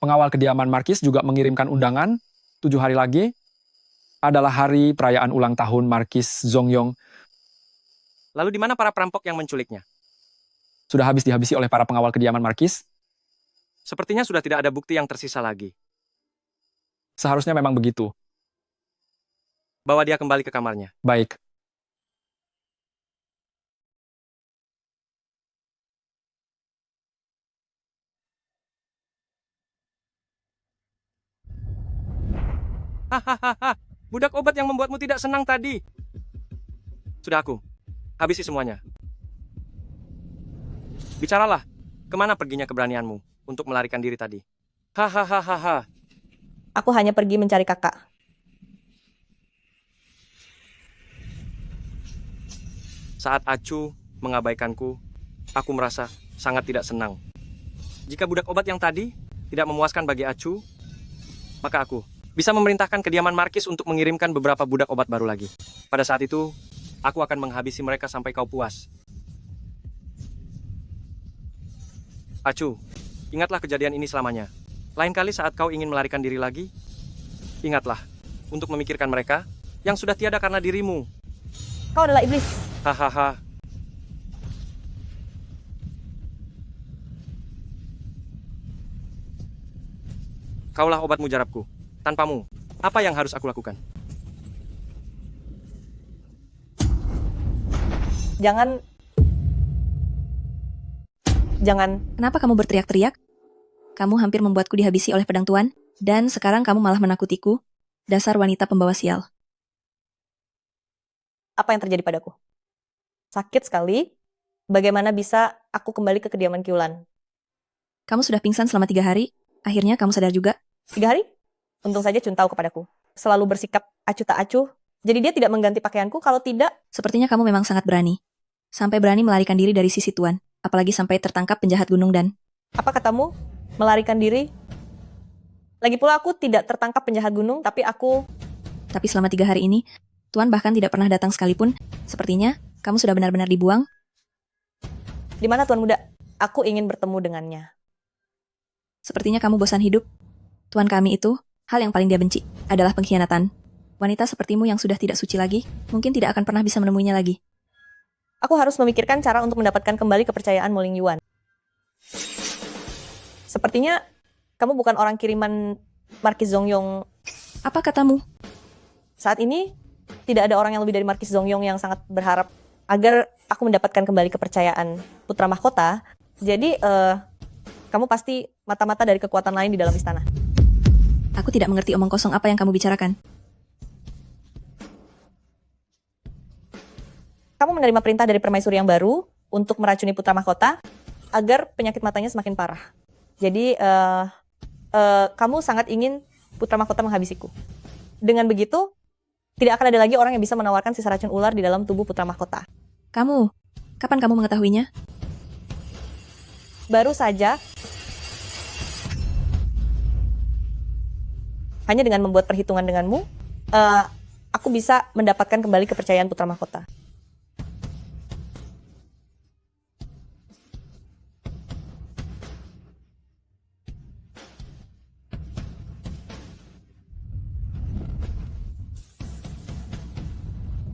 pengawal kediaman Markis juga mengirimkan undangan 7 hari lagi adalah hari perayaan ulang tahun Markis Zongyong Lalu di mana para perampok yang menculiknya? Sudah habis dihabisi oleh para pengawal kediaman Markis? Sepertinya sudah tidak ada bukti yang tersisa lagi. Seharusnya memang begitu. Bawa dia kembali ke kamarnya. Baik. Hahaha, budak obat yang membuatmu tidak senang tadi. Sudah aku. Habisi semuanya. Bicaralah, kemana perginya keberanianmu untuk melarikan diri tadi? Hahaha. Aku hanya pergi mencari kakak. Saat Acu mengabaikanku, aku merasa sangat tidak senang. Jika budak obat yang tadi tidak memuaskan bagi Acu, maka aku bisa memerintahkan kediaman Markis untuk mengirimkan beberapa budak obat baru lagi. Pada saat itu, aku akan menghabisi mereka sampai kau puas. Acu, ingatlah kejadian ini selamanya. Lain kali saat kau ingin melarikan diri lagi, ingatlah untuk memikirkan mereka yang sudah tiada karena dirimu. Kau adalah iblis. Hahaha. Kaulah obat mujarabku. Tanpamu, apa yang harus aku lakukan? Jangan. Kenapa kamu berteriak-teriak? Kamu hampir membuatku dihabisi oleh pedang Tuan, dan sekarang kamu malah menakutiku. Dasar wanita pembawa sial. Apa yang terjadi padaku? Sakit sekali. Bagaimana bisa aku kembali ke kediaman Kiulan? Kamu sudah pingsan selama 3 hari, akhirnya kamu sadar juga. 3 hari? Untung saja Chun tahu kepadaku. Selalu bersikap acuh tak acuh. Jadi dia tidak mengganti pakaianku, kalau tidak... Sepertinya kamu memang sangat berani. Sampai berani melarikan diri dari sisi Tuan. Apalagi sampai tertangkap penjahat gunung dan... Apa katamu? Melarikan diri? Lagi pula aku tidak tertangkap penjahat gunung, tapi selama 3 hari ini, Tuan bahkan tidak pernah datang sekalipun. Sepertinya, kamu sudah benar-benar dibuang. Di mana Tuan Muda? Aku ingin bertemu dengannya. Sepertinya kamu bosan hidup. Tuan kami itu, hal yang paling dia benci, adalah pengkhianatan. Wanita sepertimu yang sudah tidak suci lagi, mungkin tidak akan pernah bisa menemuinya lagi. Aku harus memikirkan cara untuk mendapatkan kembali kepercayaan Mo Ling Yuan. Sepertinya kamu bukan orang kiriman Markis Zongyong. Apa katamu? Saat ini, tidak ada orang yang lebih dari Markis Zongyong yang sangat berharap agar aku mendapatkan kembali kepercayaan putra mahkota. Jadi, kamu pasti mata-mata dari kekuatan lain di dalam istana. Aku tidak mengerti omong kosong apa yang kamu bicarakan. Kamu menerima perintah dari permaisuri yang baru untuk meracuni putra mahkota agar penyakit matanya semakin parah. Jadi, kamu sangat ingin putra mahkota menghabisiku. Dengan begitu, tidak akan ada lagi orang yang bisa menawarkan sisa racun ular di dalam tubuh putra mahkota. Kapan kamu mengetahuinya? Baru saja, hanya dengan membuat perhitungan denganmu, aku bisa mendapatkan kembali kepercayaan putra mahkota.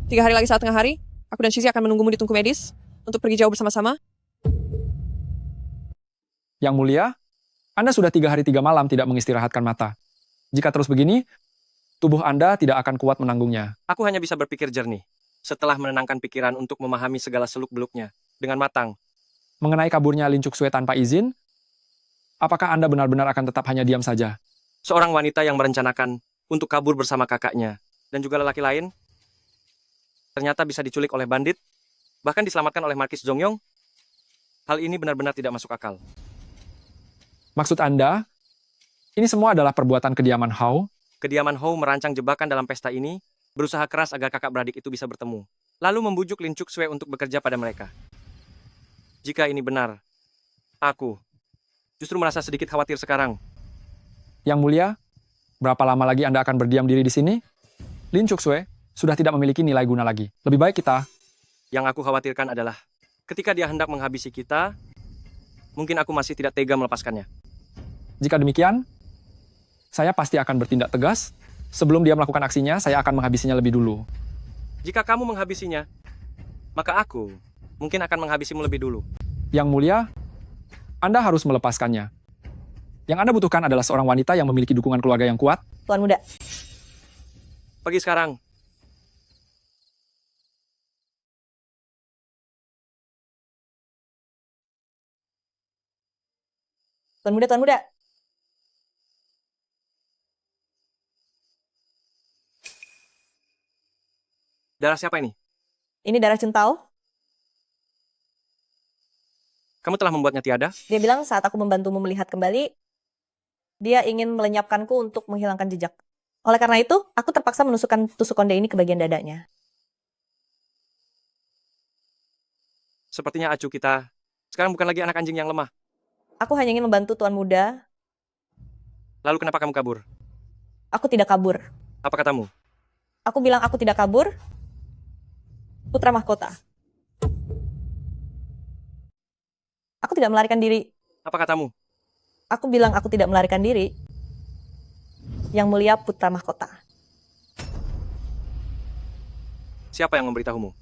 Tiga hari lagi saat tengah hari, aku dan Shizi akan menunggumu di tungku medis untuk pergi jauh bersama-sama. Yang mulia, Anda sudah 3 hari 3 malam tidak mengistirahatkan mata. Jika terus begini, tubuh Anda tidak akan kuat menanggungnya. Aku hanya bisa berpikir jernih setelah menenangkan pikiran untuk memahami segala seluk-beluknya dengan matang. Mengenai kaburnya Lin Cuksue tanpa izin, apakah Anda benar-benar akan tetap hanya diam saja? Seorang wanita yang merencanakan untuk kabur bersama kakaknya dan juga lelaki lain ternyata bisa diculik oleh bandit, bahkan diselamatkan oleh Markis Zongyong. Hal ini benar-benar tidak masuk akal. Maksud Anda, ini semua adalah perbuatan kediaman Hao? Kediaman Hou merancang jebakan dalam pesta ini, berusaha keras agar kakak beradik itu bisa bertemu, lalu membujuk Lin Cuksue untuk bekerja pada mereka. Jika ini benar, aku justru merasa sedikit khawatir sekarang. Yang mulia, berapa lama lagi Anda akan berdiam diri di sini? Lin Cuksue sudah tidak memiliki nilai guna lagi. Lebih baik kita... Yang aku khawatirkan adalah, ketika dia hendak menghabisi kita, mungkin aku masih tidak tega melepaskannya. Jika demikian, saya pasti akan bertindak tegas. Sebelum dia melakukan aksinya, saya akan menghabisinya lebih dulu. Jika kamu menghabisinya, maka aku mungkin akan menghabisimu lebih dulu. Yang Mulia, Anda harus melepaskannya. Yang Anda butuhkan adalah seorang wanita yang memiliki dukungan keluarga yang kuat. Tuan Muda, Pergi sekarang. Tuan Muda, Tuan Muda. Darah siapa ini? Ini darah Cuntao. Kamu telah membuatnya tiada? Dia bilang saat aku membantumu melihat kembali, dia ingin melenyapkanku untuk menghilangkan jejak. Oleh karena itu, aku terpaksa menusukkan tusuk konde ini ke bagian dadanya. Sepertinya acu kita sekarang bukan lagi anak anjing yang lemah. Aku hanya ingin membantu Tuan Muda. Lalu kenapa kamu kabur? Aku tidak kabur. Apa katamu? Aku bilang aku tidak kabur. Putra mahkota. Aku tidak melarikan diri. Apa katamu? Aku bilang aku tidak melarikan diri. Yang Mulia putra mahkota. Siapa yang memberitahumu?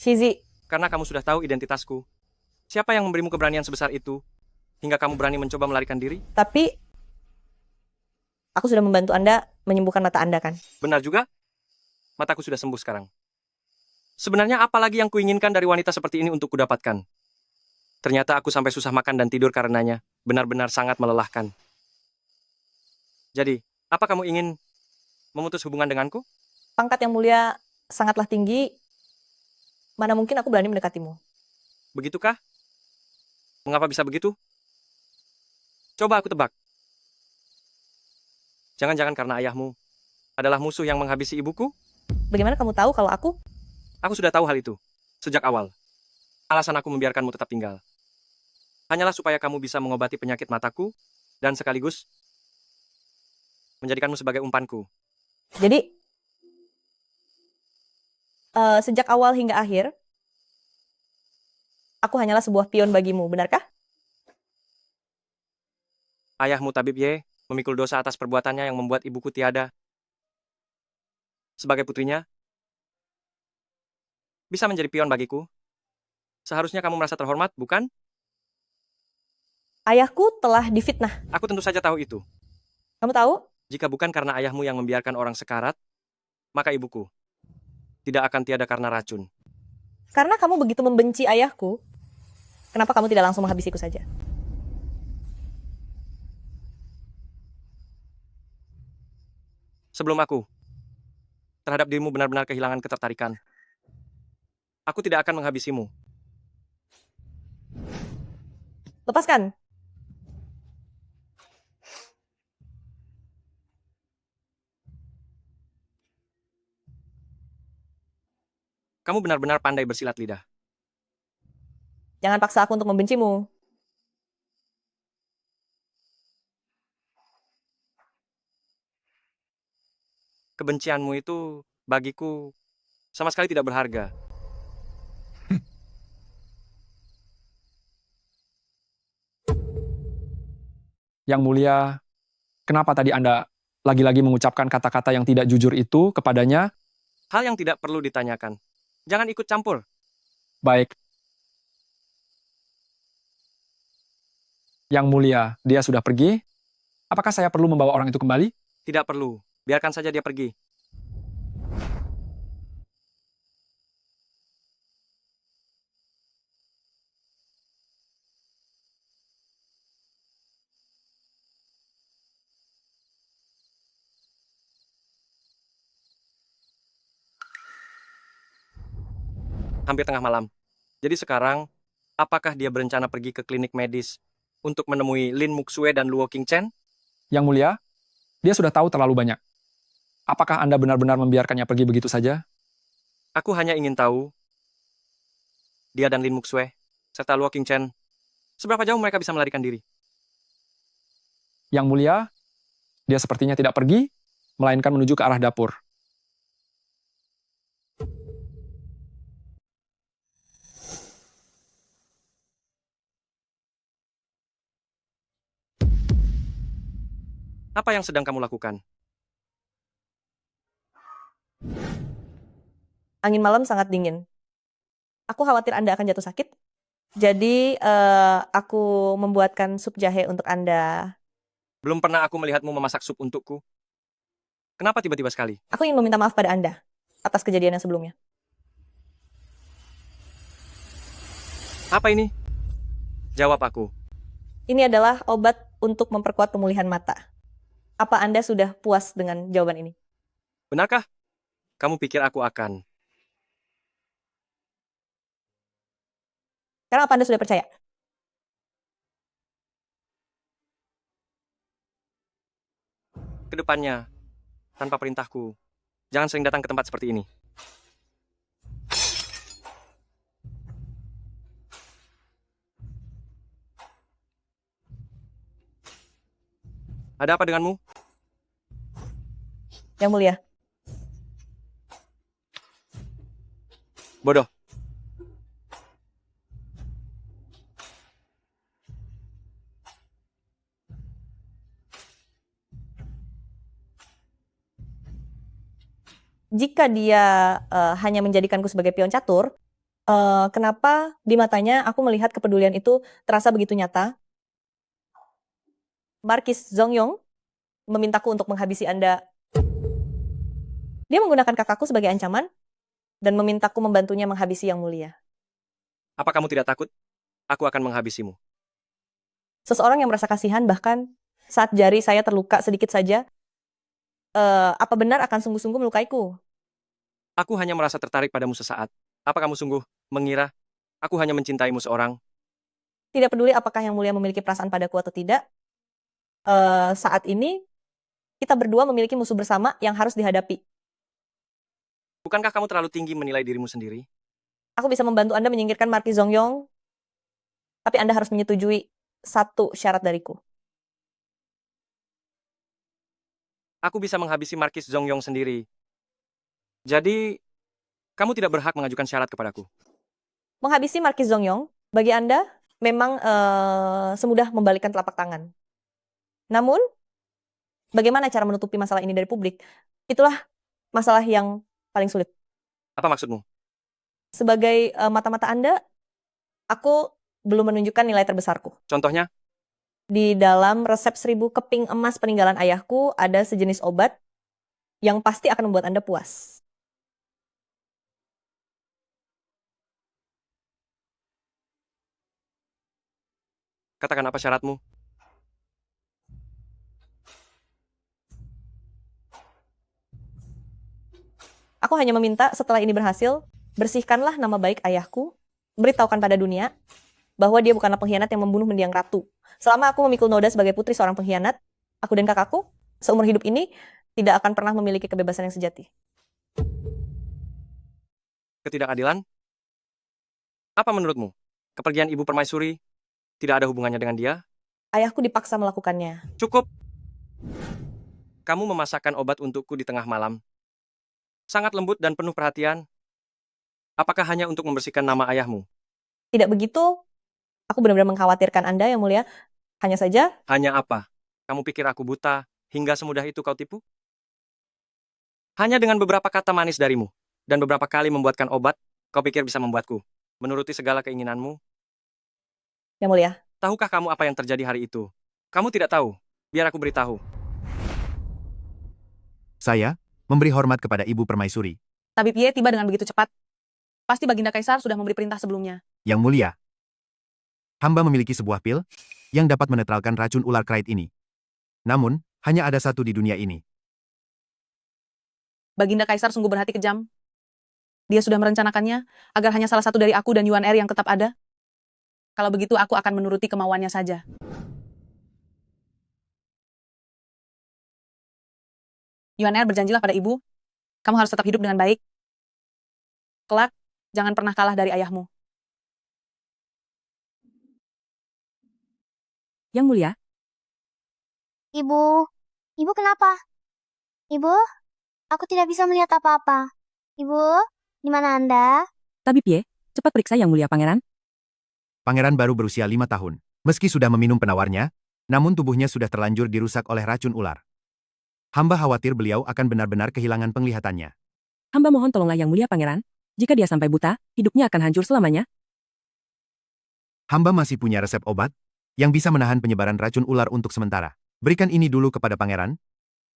Shizi. Karena kamu sudah tahu identitasku. Siapa yang memberimu keberanian sebesar itu hingga kamu berani mencoba melarikan diri? Tapi aku sudah membantu Anda menyembuhkan mata Anda kan? Benar juga. Mataku sudah sembuh sekarang. Sebenarnya apa lagi yang kuinginkan dari wanita seperti ini untuk kudapatkan? Ternyata aku sampai susah makan dan tidur karenanya. Benar-benar sangat melelahkan. Jadi, apa kamu ingin memutus hubungan denganku? Pangkat yang mulia sangatlah tinggi. Mana mungkin aku berani mendekatimu. Begitukah? Mengapa bisa begitu? Coba aku tebak. Jangan-jangan karena ayahmu adalah musuh yang menghabisi ibuku? Bagaimana kamu tahu kalau aku? Aku sudah tahu hal itu. Sejak awal. Alasan aku membiarkanmu tetap tinggal. Hanyalah supaya kamu bisa mengobati penyakit mataku dan sekaligus menjadikanmu sebagai umpanku. Jadi, sejak awal hingga akhir, aku hanyalah sebuah pion bagimu, benarkah? Ayahmu Tabib Ye memikul dosa atas perbuatannya yang membuat ibuku tiada. Sebagai putrinya, bisa menjadi pion bagiku. Seharusnya kamu merasa terhormat, bukan? Ayahku telah difitnah. Aku tentu saja tahu itu. Kamu tahu? Jika bukan karena ayahmu yang membiarkan orang sekarat, maka ibuku tidak akan tiada karena racun. Karena kamu begitu membenci ayahku, kenapa kamu tidak langsung menghabisiku saja? Sebelum aku terhadap dirimu benar-benar kehilangan ketertarikan, aku tidak akan menghabisimu. Lepaskan. Kamu benar-benar pandai bersilat lidah. Jangan paksa aku untuk membencimu. Kebencianmu itu bagiku sama sekali tidak berharga. Yang Mulia, kenapa tadi Anda lagi-lagi mengucapkan kata-kata yang tidak jujur itu kepadanya? Hal yang tidak perlu ditanyakan. Jangan ikut campur. Baik. Yang Mulia, dia sudah pergi. Apakah saya perlu membawa orang itu kembali? Tidak perlu. Biarkan saja dia pergi. Hampir tengah malam. Jadi sekarang, apakah dia berencana pergi ke klinik medis untuk menemui Lin Muxue dan Luo Qingchen? Yang Mulia, dia sudah tahu terlalu banyak. Apakah Anda benar-benar membiarkannya pergi begitu saja? Aku hanya ingin tahu, dia dan Lin Muxue, serta Luo Qingchen, seberapa jauh mereka bisa melarikan diri? Yang Mulia, dia sepertinya tidak pergi, melainkan menuju ke arah dapur. Apa yang sedang kamu lakukan? Angin malam sangat dingin. Aku khawatir Anda akan jatuh sakit. Jadi, aku membuatkan sup jahe untuk Anda. Belum pernah aku melihatmu memasak sup untukku. Kenapa tiba-tiba sekali? Aku ingin meminta maaf pada Anda atas kejadian yang sebelumnya. Apa ini? Jawab aku. Ini adalah obat untuk memperkuat pemulihan mata. Apa Anda sudah puas dengan jawaban ini? Benarkah? Kamu pikir aku akan? Sekarang apa Anda sudah percaya? Kedepannya, tanpa perintahku, jangan sering datang ke tempat seperti ini. Ada apa denganmu? Yang mulia. Bodoh. Jika dia hanya menjadikanku sebagai pion catur, kenapa di matanya aku melihat kepedulian itu terasa begitu nyata? Markis Zongyong memintaku untuk menghabisi Anda. Dia menggunakan kakakku sebagai ancaman dan memintaku membantunya menghabisi Yang Mulia. Apa kamu tidak takut? Aku akan menghabisimu. Seseorang yang merasa kasihan bahkan saat jari saya terluka sedikit saja, apa benar akan sungguh-sungguh melukaiku? Aku hanya merasa tertarik padamu sesaat. Apa kamu sungguh mengira aku hanya mencintaimu seorang? Tidak peduli apakah Yang Mulia memiliki perasaan padaku atau tidak, saat ini kita berdua memiliki musuh bersama yang harus dihadapi. Bukankah kamu terlalu tinggi menilai dirimu sendiri? Aku bisa membantu Anda menyingkirkan Markis Zongyong, tapi Anda harus menyetujui satu syarat dariku. Aku bisa menghabisi Markis Zongyong sendiri. Jadi, kamu tidak berhak mengajukan syarat kepadaku. Menghabisi Markis Zongyong, bagi Anda, memang semudah membalikkan telapak tangan. Namun, bagaimana cara menutupi masalah ini dari publik? Itulah masalah yang paling sulit. Apa maksudmu? Sebagai mata-mata Anda, aku belum menunjukkan nilai terbesarku. Contohnya? Di dalam resep 1000 keping emas peninggalan ayahku, ada sejenis obat yang pasti akan membuat Anda puas. Katakan apa syaratmu? Aku hanya meminta setelah ini berhasil, bersihkanlah nama baik ayahku, beritahukan pada dunia bahwa dia bukanlah pengkhianat yang membunuh mendiang ratu. Selama aku memikul noda sebagai putri seorang pengkhianat, aku dan kakakku, seumur hidup ini, tidak akan pernah memiliki kebebasan yang sejati. Ketidakadilan? Apa menurutmu? Kepergian Ibu Permaisuri tidak ada hubungannya dengan dia? Ayahku dipaksa melakukannya. Cukup. Kamu memasakkan obat untukku di tengah malam. Sangat lembut dan penuh perhatian. Apakah hanya untuk membersihkan nama ayahmu? Tidak begitu. Aku benar-benar mengkhawatirkan Anda, Yang Mulia. Hanya saja... Hanya apa? Kamu pikir aku buta hingga semudah itu kau tipu? Hanya dengan beberapa kata manis darimu dan beberapa kali membuatkan obat, kau pikir bisa membuatku menuruti segala keinginanmu? Yang Mulia. Tahukah kamu apa yang terjadi hari itu? Kamu tidak tahu. Biar aku beritahu. Saya memberi hormat kepada Ibu Permaisuri. Tabib Ye tiba dengan begitu cepat. Pasti Baginda Kaisar sudah memberi perintah sebelumnya. Yang Mulia, hamba memiliki sebuah pil yang dapat menetralkan racun ular krait ini. Namun, hanya ada satu di dunia ini. Baginda Kaisar sungguh berhati kejam. Dia sudah merencanakannya agar hanya salah satu dari aku dan Yuan Er yang tetap ada. Kalau begitu aku akan menuruti kemauannya saja. Yuan Er, berjanjilah pada ibu, kamu harus tetap hidup dengan baik. Kelak, jangan pernah kalah dari ayahmu. Yang Mulia. Ibu, ibu kenapa? Ibu, aku tidak bisa melihat apa-apa. Ibu, di mana Anda? Tabib Ye, cepat periksa Yang Mulia Pangeran. Pangeran baru berusia 5 tahun. Meski sudah meminum penawarnya, namun tubuhnya sudah terlanjur dirusak oleh racun ular. Hamba khawatir beliau akan benar-benar kehilangan penglihatannya. Hamba mohon tolonglah Yang Mulia Pangeran. Jika dia sampai buta, hidupnya akan hancur selamanya. Hamba masih punya resep obat yang bisa menahan penyebaran racun ular untuk sementara. Berikan ini dulu kepada pangeran.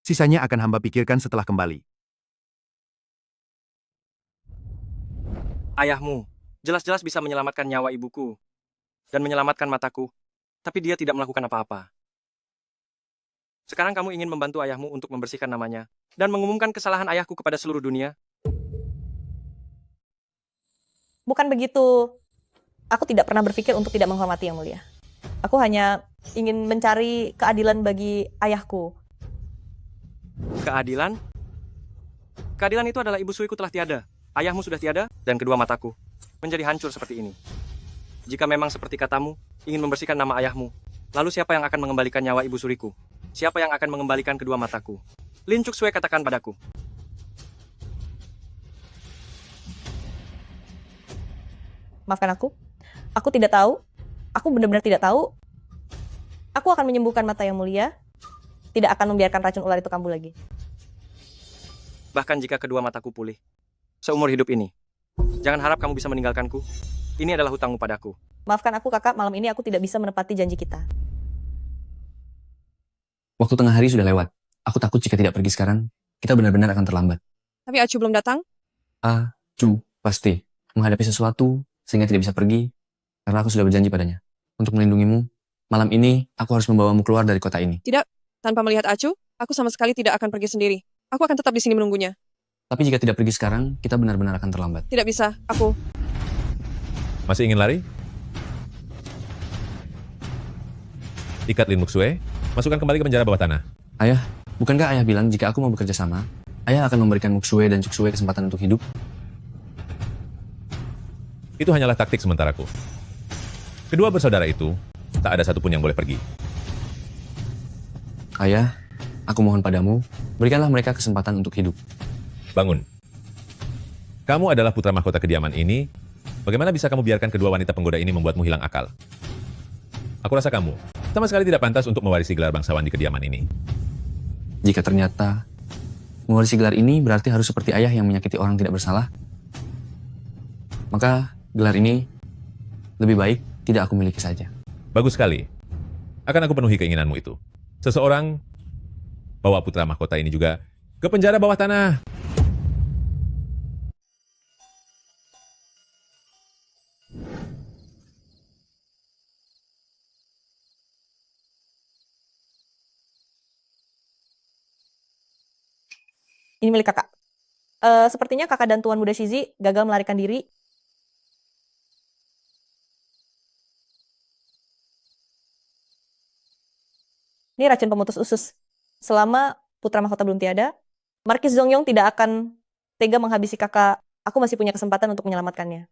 Sisanya akan hamba pikirkan setelah kembali. Ayahmu jelas-jelas bisa menyelamatkan nyawa ibuku dan menyelamatkan mataku, tapi dia tidak melakukan apa-apa. Sekarang kamu ingin membantu ayahmu untuk membersihkan namanya dan mengumumkan kesalahan ayahku kepada seluruh dunia? Bukan begitu. Aku tidak pernah berpikir untuk tidak menghormati Yang Mulia. Aku hanya ingin mencari keadilan bagi ayahku. Keadilan? Keadilan itu adalah ibu suiku telah tiada, ayahmu sudah tiada, dan kedua mataku menjadi hancur seperti ini. Jika memang seperti katamu, ingin membersihkan nama ayahmu, lalu siapa yang akan mengembalikan nyawa ibu suriku? Siapa yang akan mengembalikan kedua mataku? Lin Cuksue katakan padaku. Maafkan aku. Aku tidak tahu. Aku benar-benar tidak tahu. Aku akan menyembuhkan mata Yang Mulia. Tidak akan membiarkan racun ular itu kambuh lagi. Bahkan jika kedua mataku pulih, seumur hidup ini, jangan harap kamu bisa meninggalkanku. Ini adalah hutangmu padaku. Maafkan aku kakak, malam ini aku tidak bisa menepati janji kita. Waktu tengah hari sudah lewat. Aku takut jika tidak pergi sekarang, kita benar-benar akan terlambat. Tapi Acu belum datang? Acu pasti menghadapi sesuatu sehingga tidak bisa pergi karena aku sudah berjanji padanya. Untuk melindungimu, malam ini aku harus membawamu keluar dari kota ini. Tidak. Tanpa melihat Acu, aku sama sekali tidak akan pergi sendiri. Aku akan tetap di sini menunggunya. Tapi jika tidak pergi sekarang, kita benar-benar akan terlambat. Tidak bisa. Aku. Masih ingin lari? Ikat Lin Muksue, masukkan kembali ke penjara bawah tanah. Ayah, bukankah ayah bilang jika aku mau bekerja sama, ayah akan memberikan Muksue dan Cuksue kesempatan untuk hidup? Itu hanyalah taktik sementaraku. Kedua bersaudara itu, tak ada satupun yang boleh pergi. Ayah, aku mohon padamu, berikanlah mereka kesempatan untuk hidup. Bangun. Kamu adalah putra mahkota kediaman ini. Bagaimana bisa kamu biarkan kedua wanita penggoda ini membuatmu hilang akal? Aku rasa kamu sama sekali tidak pantas untuk mewarisi gelar bangsawan di kediaman ini. Jika ternyata mewarisi gelar ini berarti harus seperti ayah yang menyakiti orang tidak bersalah, maka gelar ini lebih baik tidak aku miliki saja. Bagus sekali. Akan aku penuhi keinginanmu itu. Seseorang bawa putra mahkota ini juga ke penjara bawah tanah. Ini milik kakak. Sepertinya kakak dan Tuan Muda Shizi gagal melarikan diri. Ini racun pemutus usus. Selama putra mahkota belum tiada, Markis Zongyong tidak akan tega menghabisi kakak. Aku masih punya kesempatan untuk menyelamatkannya.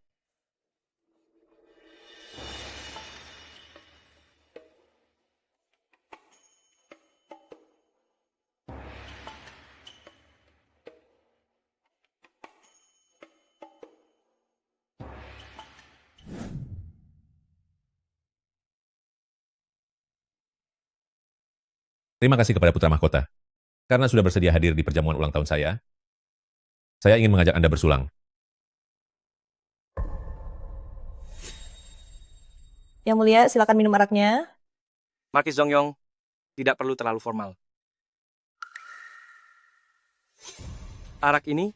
Terima kasih kepada putra mahkota. Karena sudah bersedia hadir di perjamuan ulang tahun saya ingin mengajak Anda bersulang. Yang Mulia, silakan minum araknya. Markis Zongyong tidak perlu terlalu formal. Arak ini,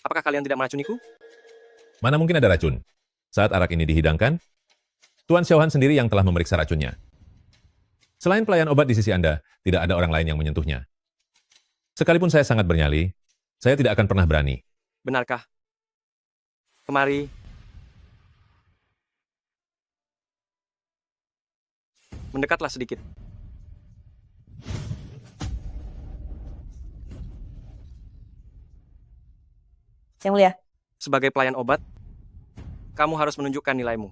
apakah kalian tidak meracuniku? Mana mungkin ada racun? Saat arak ini dihidangkan, Tuan Xiaohan sendiri yang telah memeriksa racunnya. Selain pelayan obat di sisi Anda, tidak ada orang lain yang menyentuhnya. Sekalipun saya sangat bernyali, saya tidak akan pernah berani. Benarkah? Kemari. Mendekatlah sedikit. Yang Mulia. Sebagai pelayan obat, kamu harus menunjukkan nilaimu.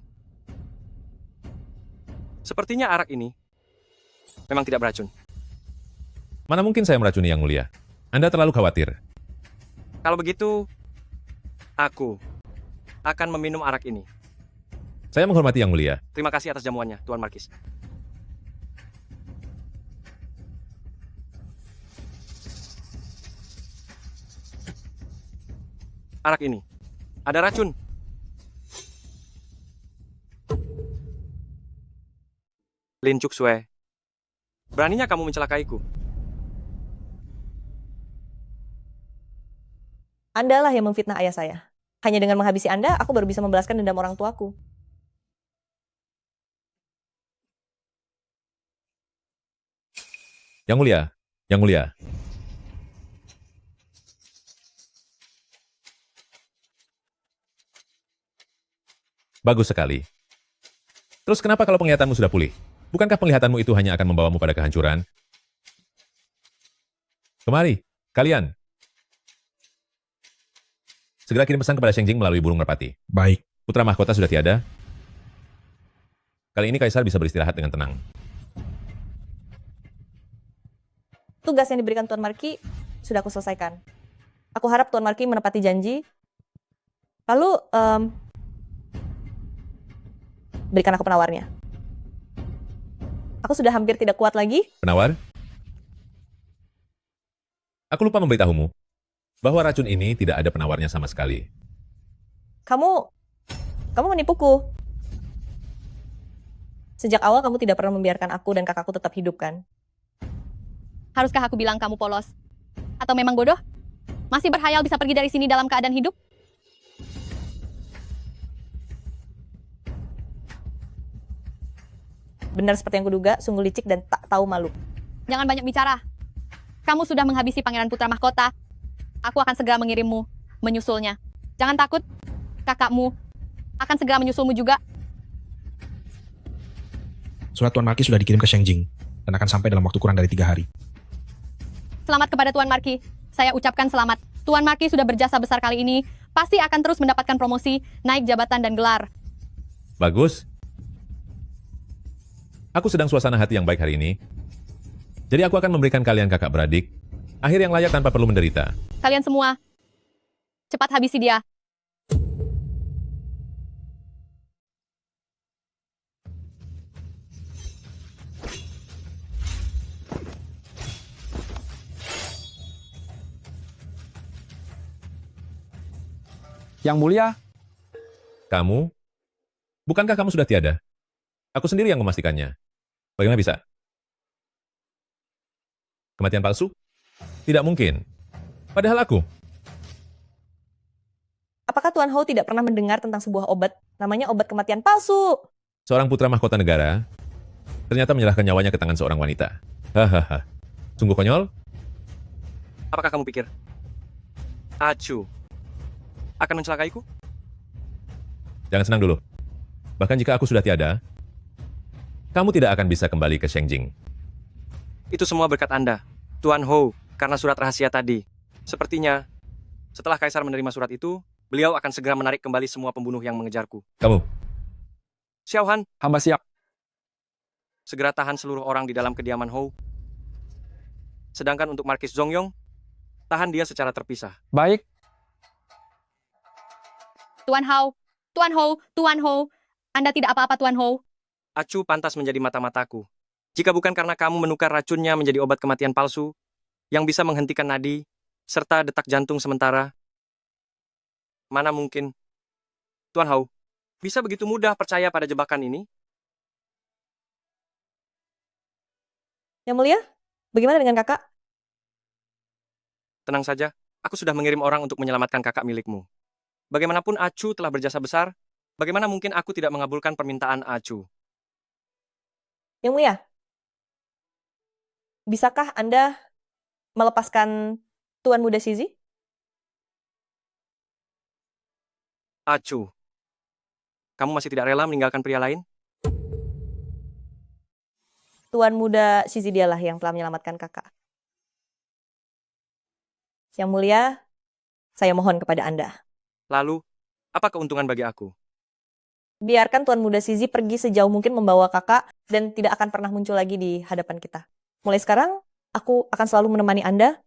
Sepertinya arak ini memang tidak beracun. Mana mungkin saya meracuni Yang Mulia? Anda terlalu khawatir. Kalau begitu, aku akan meminum arak ini. Saya menghormati Yang Mulia. Terima kasih atas jamuannya, Tuan Markis. Arak ini. Ada racun. Lin Cuksue. Beraninya kamu mencelakaiku. Anda lah yang memfitnah ayah saya. Hanya dengan menghabisi Anda, aku baru bisa membalaskan dendam orang tuaku. Yang mulia, yang mulia. Bagus sekali. Terus kenapa kalau penglihatanmu sudah pulih? Bukankah penglihatanmu itu hanya akan membawamu pada kehancuran? Kemari, kalian. Segera kirim pesan kepada Shengjing melalui burung merpati. Baik. Putra mahkota sudah tiada. Kali ini Kaisar bisa beristirahat dengan tenang. Tugas yang diberikan Tuan Marki sudah aku selesaikan. Aku harap Tuan Marki menepati janji. Lalu, berikan aku penawarnya. Aku sudah hampir tidak kuat lagi. Penawar? Aku lupa memberitahumu bahwa racun ini tidak ada penawarnya sama sekali. Kamu menipuku. Sejak awal kamu tidak pernah membiarkan aku dan kakakku tetap hidup, kan? Haruskah aku bilang kamu polos? Atau memang bodoh? Masih berhayal bisa pergi dari sini dalam keadaan hidup? Benar seperti yang kuduga, sungguh licik dan tak tahu malu. Jangan banyak bicara. Kamu sudah menghabisi Pangeran Putra Mahkota. Aku akan segera mengirimmu, menyusulnya. Jangan takut, kakakmu akan segera menyusulmu juga. Surat Tuan Marki sudah dikirim ke Shengjing dan akan sampai dalam waktu kurang dari 3 hari. Selamat kepada Tuan Marki. Saya ucapkan selamat. Tuan Marki sudah berjasa besar kali ini. Pasti akan terus mendapatkan promosi, naik jabatan dan gelar. Bagus. Aku sedang suasana hati yang baik hari ini. Jadi aku akan memberikan kalian kakak beradik akhir yang layak tanpa perlu menderita. Kalian semua, cepat habisi dia. Yang mulia, Kamu? Bukankah kamu sudah tiada? Aku sendiri yang memastikannya. Bagaimana bisa? Kematian palsu? Tidak mungkin. Padahal aku. Apakah Tuan Hou tidak pernah mendengar tentang sebuah obat, namanya obat kematian palsu? Seorang putra mahkota negara ternyata menyerahkan nyawanya ke tangan seorang wanita. Hahaha. Sungguh konyol. Apakah kamu pikir Acu akan mencelakaiku? Jangan senang dulu. Bahkan jika aku sudah tiada, kamu tidak akan bisa kembali ke Shengjing. Itu semua berkat Anda, Tuan Hou, karena surat rahasia tadi. Sepertinya, setelah Kaisar menerima surat itu, beliau akan segera menarik kembali semua pembunuh yang mengejarku. Kamu? Xiao Han, hamba siap. segera tahan seluruh orang di dalam kediaman Hou. Sedangkan untuk Markis Zongyong, tahan dia secara terpisah. Baik. Tuan Hou, Tuan Hou, Tuan Hou. Anda tidak apa-apa, Tuan Hou. Acu pantas menjadi mata-mataku. Jika bukan karena kamu menukar racunnya menjadi obat kematian palsu, yang bisa menghentikan nadi, serta detak jantung sementara, mana mungkin Tuan Hou bisa begitu mudah percaya pada jebakan ini? Yang mulia, bagaimana dengan kakak? Tenang saja, aku sudah mengirim orang untuk menyelamatkan kakak milikmu. Bagaimanapun Acu telah berjasa besar, bagaimana mungkin aku tidak mengabulkan permintaan Acu? Yang mulia, bisakah Anda melepaskan Tuan Muda Shizi? Acu, kamu masih tidak rela meninggalkan pria lain? Tuan Muda Shizi dialah yang telah menyelamatkan kakak. Yang mulia, saya mohon kepada Anda. Lalu, apa keuntungan bagi aku? Biarkan Tuan Muda Shizi pergi sejauh mungkin membawa kakak dan tidak akan pernah muncul lagi di hadapan kita. Mulai sekarang, aku akan selalu menemani Anda.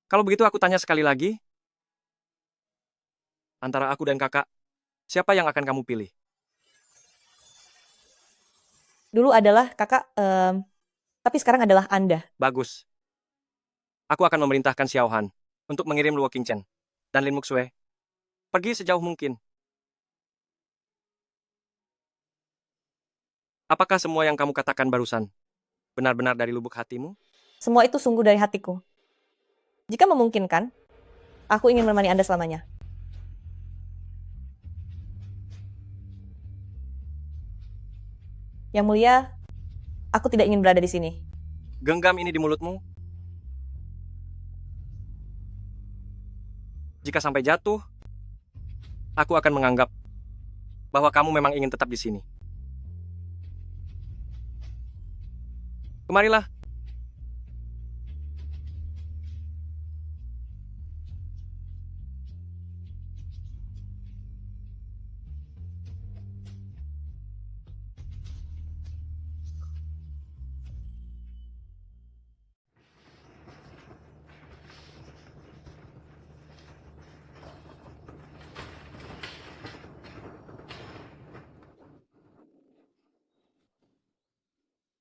Kalau begitu aku tanya sekali lagi, antara aku dan kakak, siapa yang akan kamu pilih? Dulu adalah kakak, tapi sekarang adalah Anda. Bagus. Aku akan memerintahkan Xiao Han untuk mengirim Luo Qingchen dan Lin Muxue pergi sejauh mungkin. Apakah semua yang kamu katakan barusan benar-benar dari lubuk hatimu? Semua itu sungguh dari hatiku. Jika memungkinkan, aku ingin menemani Anda selamanya. Yang mulia, aku tidak ingin berada di sini. Genggam ini di mulutmu. Jika sampai jatuh, aku akan menganggap bahwa kamu memang ingin tetap di sini. Kemarilah.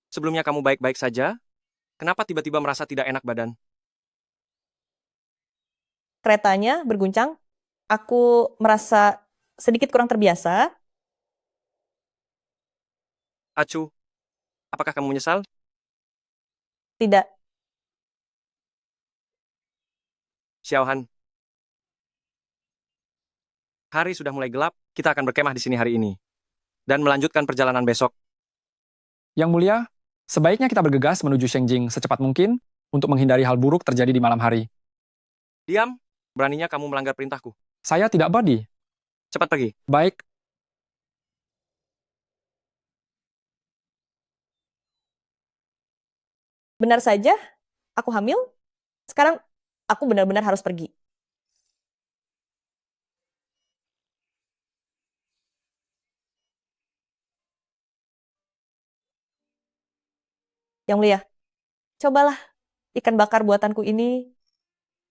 Sebelumnya kamu baik-baik saja, kenapa tiba-tiba merasa tidak enak badan? Keretanya berguncang, aku merasa sedikit kurang terbiasa. Acu, apakah kamu menyesal? Tidak. Xiao Han. Hari sudah mulai gelap, kita akan berkemah di sini hari ini. Dan melanjutkan perjalanan besok. Yang mulia, sebaiknya kita bergegas menuju Shengjing secepat mungkin untuk menghindari hal buruk terjadi di malam hari. Diam, beraninya kamu melanggar perintahku. Saya tidak body. Cepat pergi. Baik. Benar saja, aku hamil. Sekarang aku benar-benar harus pergi. Yang mulia, cobalah ikan bakar buatanku ini.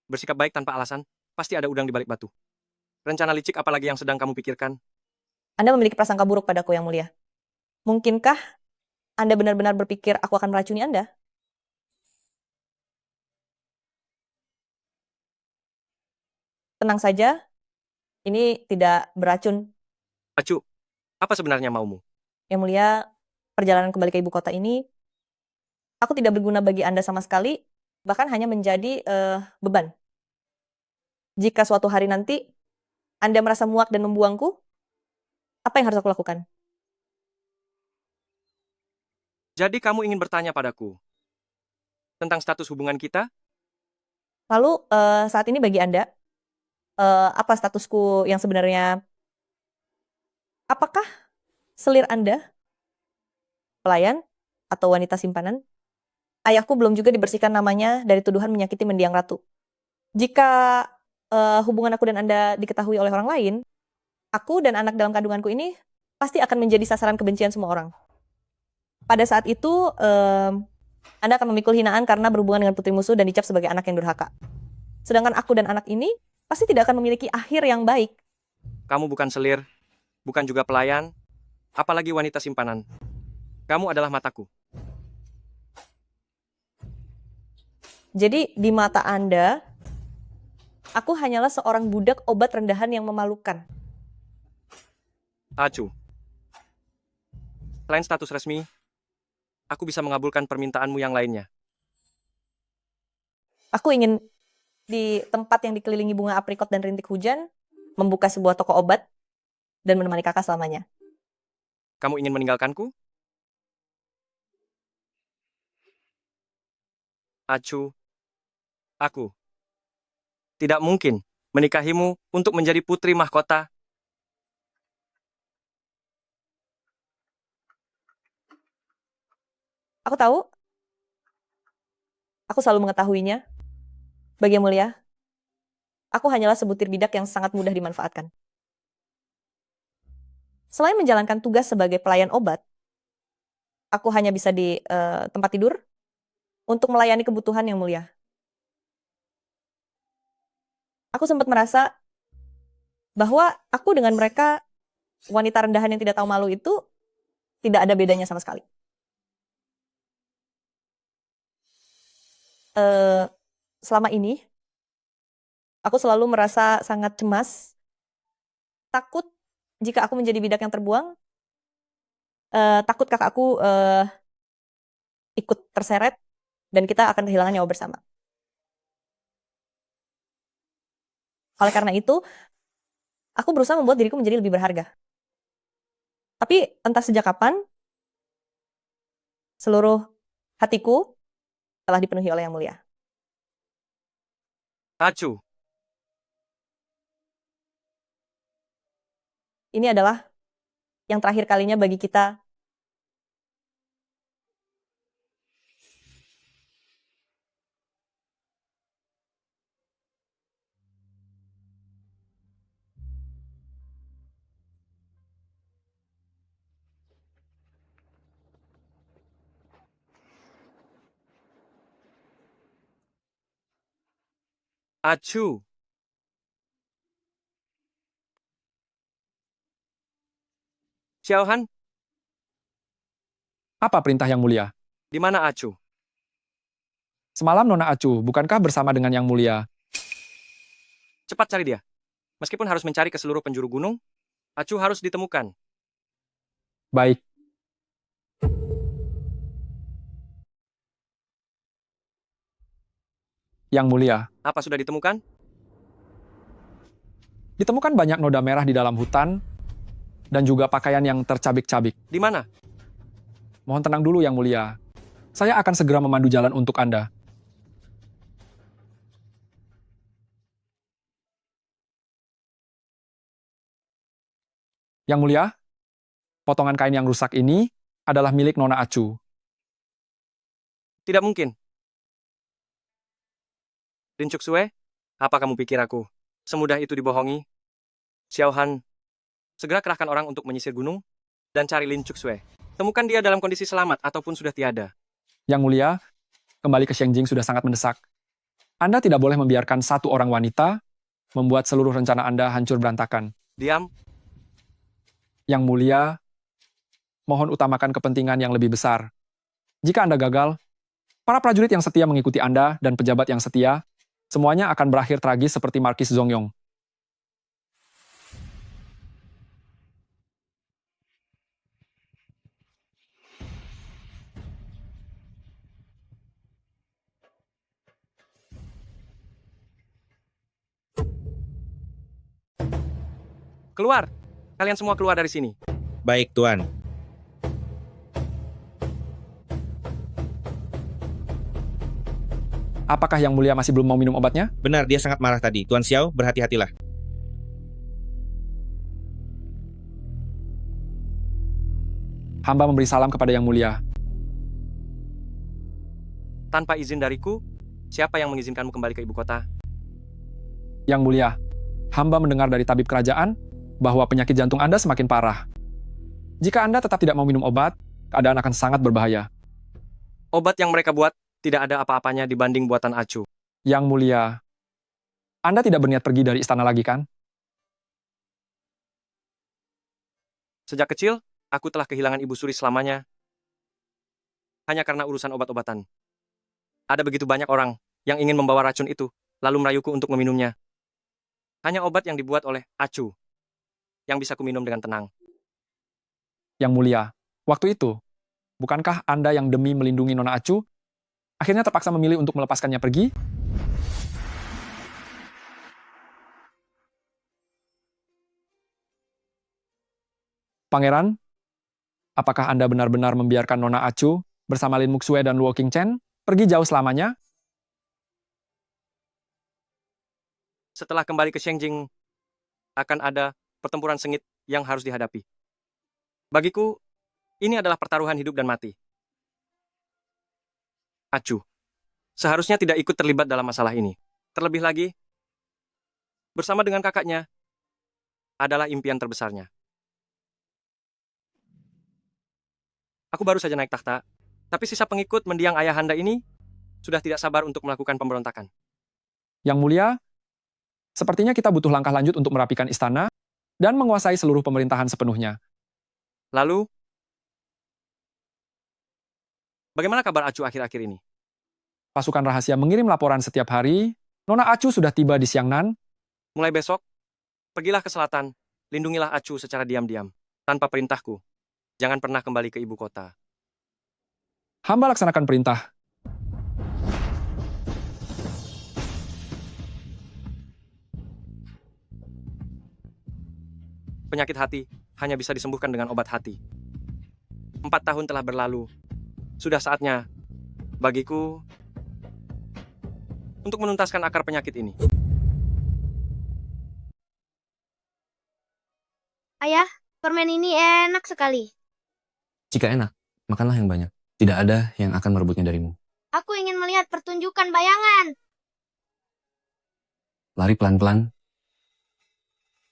Bersikap baik tanpa alasan, pasti ada udang di balik batu. Rencana licik apalagi yang sedang kamu pikirkan? Anda memiliki prasangka buruk padaku, Yang Mulia. Mungkinkah Anda benar-benar berpikir aku akan meracuni Anda? Tenang saja, ini tidak beracun. Acu, apa sebenarnya maumu? Yang Mulia, perjalanan kembali ke ibu kota ini, aku tidak berguna bagi Anda sama sekali, bahkan hanya menjadi beban. Jika suatu hari nanti Anda merasa muak dan membuangku, apa yang harus aku lakukan? Jadi kamu ingin bertanya padaku tentang status hubungan kita? Lalu saat ini bagi Anda, apa statusku yang sebenarnya? Apakah selir Anda pelayan atau wanita simpanan? Ayahku belum juga dibersihkan namanya dari tuduhan menyakiti mendiang ratu. Jika hubungan aku dan Anda diketahui oleh orang lain, aku dan anak dalam kandunganku ini pasti akan menjadi sasaran kebencian semua orang. Pada saat itu, Anda akan memikul hinaan karena berhubungan dengan putri musuh dan dicap sebagai anak yang durhaka. Sedangkan aku dan anak ini pasti tidak akan memiliki akhir yang baik. Kamu bukan selir, bukan juga pelayan, apalagi wanita simpanan. Kamu adalah mataku. Jadi di mata Anda, aku hanyalah seorang budak obat rendahan yang memalukan. Acu. Selain status resmi, aku bisa mengabulkan permintaanmu yang lainnya. Aku ingin di tempat yang dikelilingi bunga aprikot dan rintik hujan, membuka sebuah toko obat, dan menemani kakak selamanya. Kamu ingin meninggalkanku? Acu, aku tidak mungkin menikahimu untuk menjadi putri mahkota. Aku tahu. Aku selalu mengetahuinya. Bagi Yang Mulia, aku hanyalah sebutir bidak yang sangat mudah dimanfaatkan. Selain menjalankan tugas sebagai pelayan obat, aku hanya bisa di tempat tidur untuk melayani kebutuhan Yang Mulia. Aku sempat merasa bahwa aku dengan mereka, wanita rendahan yang tidak tahu malu itu, tidak ada bedanya sama sekali. selama ini, aku selalu merasa sangat cemas, takut jika aku menjadi bidak yang terbuang, takut kakakku ikut terseret, dan kita akan kehilangan nyawa bersama. Oleh karena itu, aku berusaha membuat diriku menjadi lebih berharga. Tapi entah sejak kapan, seluruh hatiku telah dipenuhi oleh Yang Mulia. Acu, Ini adalah yang terakhir kalinya bagi kita Acu. Xiaohan, Apa perintah Yang Mulia? di mana Acu? Semalam Nona Acu, bukankah bersama dengan Yang Mulia? Cepat cari dia. Meskipun harus mencari ke seluruh penjuru gunung, Acu harus ditemukan. Baik. Yang Mulia, Apa sudah ditemukan? ditemukan banyak noda merah di dalam hutan, dan juga pakaian yang tercabik-cabik. Di mana? Mohon tenang dulu Yang Mulia. Saya akan segera memandu jalan untuk Anda. Yang Mulia, potongan kain yang rusak ini adalah milik Nona Acu. Tidak mungkin. Lin Cuksue, apa kamu pikir aku semudah itu dibohongi? Xiaohan, segera kerahkan orang untuk menyisir gunung dan cari Lin Cuksue. Temukan dia dalam kondisi selamat ataupun sudah tiada. Yang Mulia, kembali ke Shengjing sudah sangat mendesak. Anda tidak boleh membiarkan satu orang wanita membuat seluruh rencana Anda hancur berantakan. Diam. Yang Mulia, mohon utamakan kepentingan yang lebih besar. Jika Anda gagal, para prajurit yang setia mengikuti Anda dan pejabat yang setia, semuanya akan berakhir tragis seperti Markis Zongyong. Keluar. Kalian semua keluar dari sini. Baik, Tuan. Apakah Yang Mulia masih belum mau minum obatnya? Benar, dia sangat marah tadi. Tuan Xiao, berhati-hatilah. Hamba memberi salam kepada Yang Mulia. Tanpa izin dariku, siapa yang mengizinkanmu kembali ke ibu kota? Yang Mulia, hamba mendengar dari tabib kerajaan bahwa penyakit jantung Anda semakin parah. Jika Anda tetap tidak mau minum obat, keadaan akan sangat berbahaya. Obat yang mereka buat tidak ada apa-apanya dibanding buatan Acu. Yang Mulia, Anda tidak berniat pergi dari istana lagi, kan? Sejak kecil, aku telah kehilangan Ibu Suri selamanya. Hanya karena urusan obat-obatan. Ada begitu banyak orang yang ingin membawa racun itu, lalu merayuku untuk meminumnya. Hanya obat yang dibuat oleh Acu yang bisa kuminum dengan tenang. Yang Mulia, waktu itu, bukankah Anda yang demi melindungi Nona Acu, akhirnya terpaksa memilih untuk melepaskannya pergi? Pangeran, apakah Anda benar-benar membiarkan Nona Acu bersama Lin Muxue dan Luo Qingchen pergi jauh selamanya? Setelah kembali ke Shengjing, akan ada pertempuran sengit yang harus dihadapi. Bagiku, ini adalah pertaruhan hidup dan mati. Acu seharusnya tidak ikut terlibat dalam masalah ini. Terlebih lagi, bersama dengan kakaknya, adalah impian terbesarnya. Aku baru saja naik tahta, tapi sisa pengikut mendiang ayahanda ini sudah tidak sabar untuk melakukan pemberontakan. Yang Mulia, sepertinya kita butuh langkah lanjut untuk merapikan istana dan menguasai seluruh pemerintahan sepenuhnya. Lalu, bagaimana kabar Acu akhir-akhir ini? pasukan rahasia mengirim laporan setiap hari, Nona Acu sudah tiba di Xiangnan. Mulai besok, pergilah ke selatan. Lindungilah Acu secara diam-diam, tanpa perintahku. Jangan pernah kembali ke ibu kota. Hamba laksanakan perintah. Penyakit hati hanya bisa disembuhkan dengan obat hati. 4 tahun telah berlalu. Sudah saatnya bagiku untuk menuntaskan akar penyakit ini. Ayah, permen ini enak sekali. Jika enak, makanlah yang banyak. Tidak ada yang akan merebutnya darimu. Aku ingin melihat pertunjukan bayangan. Lari pelan-pelan.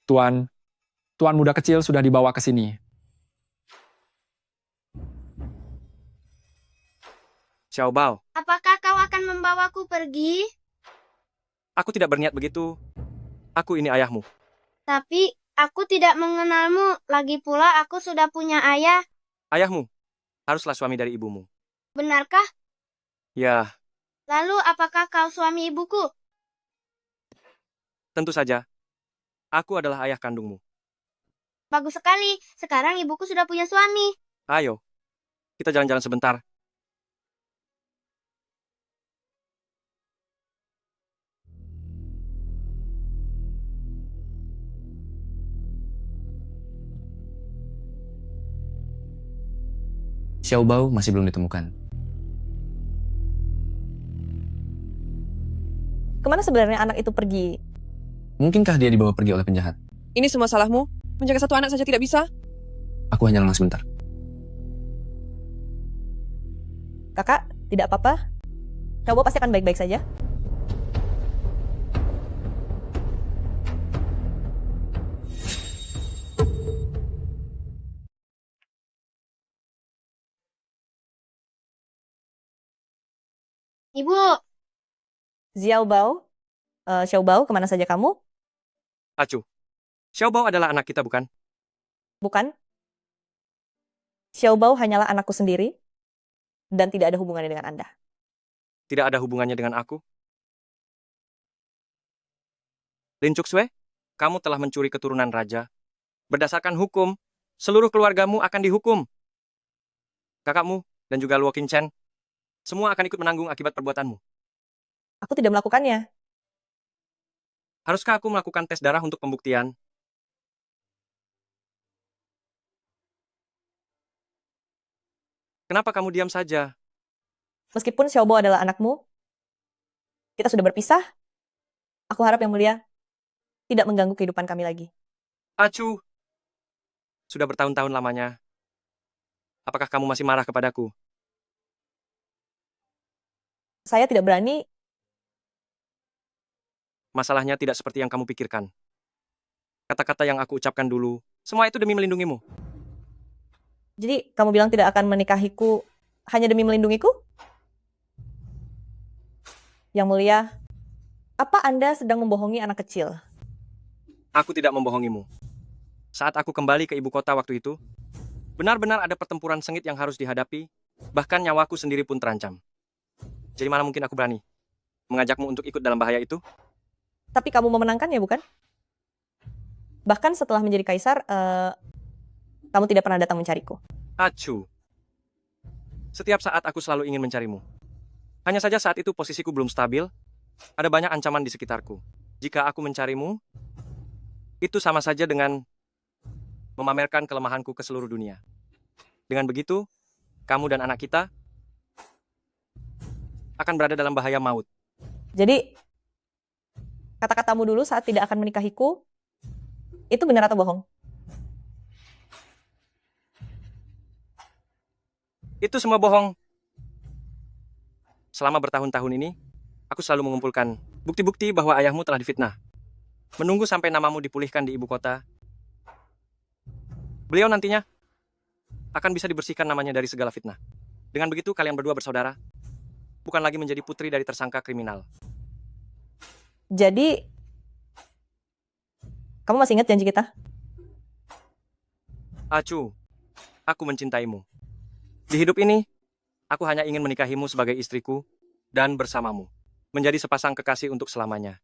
Tuan muda kecil sudah dibawa ke sini. Xiao Bao, Apakah kau akan membawaku pergi? aku tidak berniat begitu. Aku ini ayahmu. Tapi aku tidak mengenalmu. Lagi pula aku sudah punya ayah. Ayahmu haruslah suami dari ibumu. Benarkah? Ya, Lalu apakah kau suami ibuku? tentu saja. Aku adalah ayah kandungmu. Bagus sekali. Sekarang ibuku sudah punya suami. Ayo, kita jalan-jalan sebentar. Xiaobao masih belum ditemukan. Kemana sebenarnya anak itu pergi? Mungkinkah dia dibawa pergi oleh penjahat? Ini semua salahmu? Menjaga satu anak saja tidak bisa? Aku hanya lengah sebentar. Kakak, tidak apa-apa. Xiaobao pasti akan baik-baik saja. Ibu, Xiaobao, kemana saja kamu? Acu, Xiao Bao adalah anak kita, bukan? Bukan. Xiaobao hanyalah anakku sendiri dan tidak ada hubungannya dengan Anda. Tidak ada hubungannya dengan aku. Lin Cuxue, kamu telah mencuri keturunan raja. Berdasarkan hukum, seluruh keluargamu akan dihukum. Kakakmu dan juga Luo Qingchen, semua akan ikut menanggung akibat perbuatanmu. Aku tidak melakukannya. Haruskah aku melakukan tes darah untuk pembuktian? Kenapa kamu diam saja? Meskipun Xiaobao adalah anakmu, kita sudah berpisah. Aku harap Yang Mulia tidak mengganggu kehidupan kami lagi. Acu, sudah bertahun-tahun lamanya. Apakah kamu masih marah kepadaku? Saya tidak berani. Masalahnya tidak seperti yang kamu pikirkan. Kata-kata yang aku ucapkan dulu, semua itu demi melindungimu. Jadi kamu bilang tidak akan menikahiku hanya demi melindungiku? Yang Mulia, apa Anda sedang membohongi anak kecil? Aku tidak membohongimu. Saat aku kembali ke ibu kota waktu itu, benar-benar ada pertempuran sengit yang harus dihadapi, bahkan nyawaku sendiri pun terancam. Jadi mana mungkin aku berani mengajakmu untuk ikut dalam bahaya itu? Tapi kamu memenangkannya, bukan? Bahkan setelah menjadi kaisar, kamu tidak pernah datang mencariku. Acu. Setiap saat aku selalu ingin mencarimu. Hanya saja saat itu posisiku belum stabil, ada banyak ancaman di sekitarku. Jika aku mencarimu, itu sama saja dengan memamerkan kelemahanku ke seluruh dunia. Dengan begitu, kamu dan anak kita akan berada dalam bahaya maut. Jadi, kata-katamu dulu saat tidak akan menikahiku, itu benar atau bohong? Itu semua bohong. Selama bertahun-tahun ini, aku selalu mengumpulkan bukti-bukti bahwa ayahmu telah difitnah. Menunggu sampai namamu dipulihkan di ibu kota. Beliau nantinya akan bisa dibersihkan namanya dari segala fitnah. Dengan begitu kalian berdua bersaudara, bukan lagi menjadi putri dari tersangka kriminal. Jadi, kamu masih ingat janji kita? Acu, aku mencintaimu. Di hidup ini, aku hanya ingin menikahimu sebagai istriku dan bersamamu. Menjadi sepasang kekasih untuk selamanya.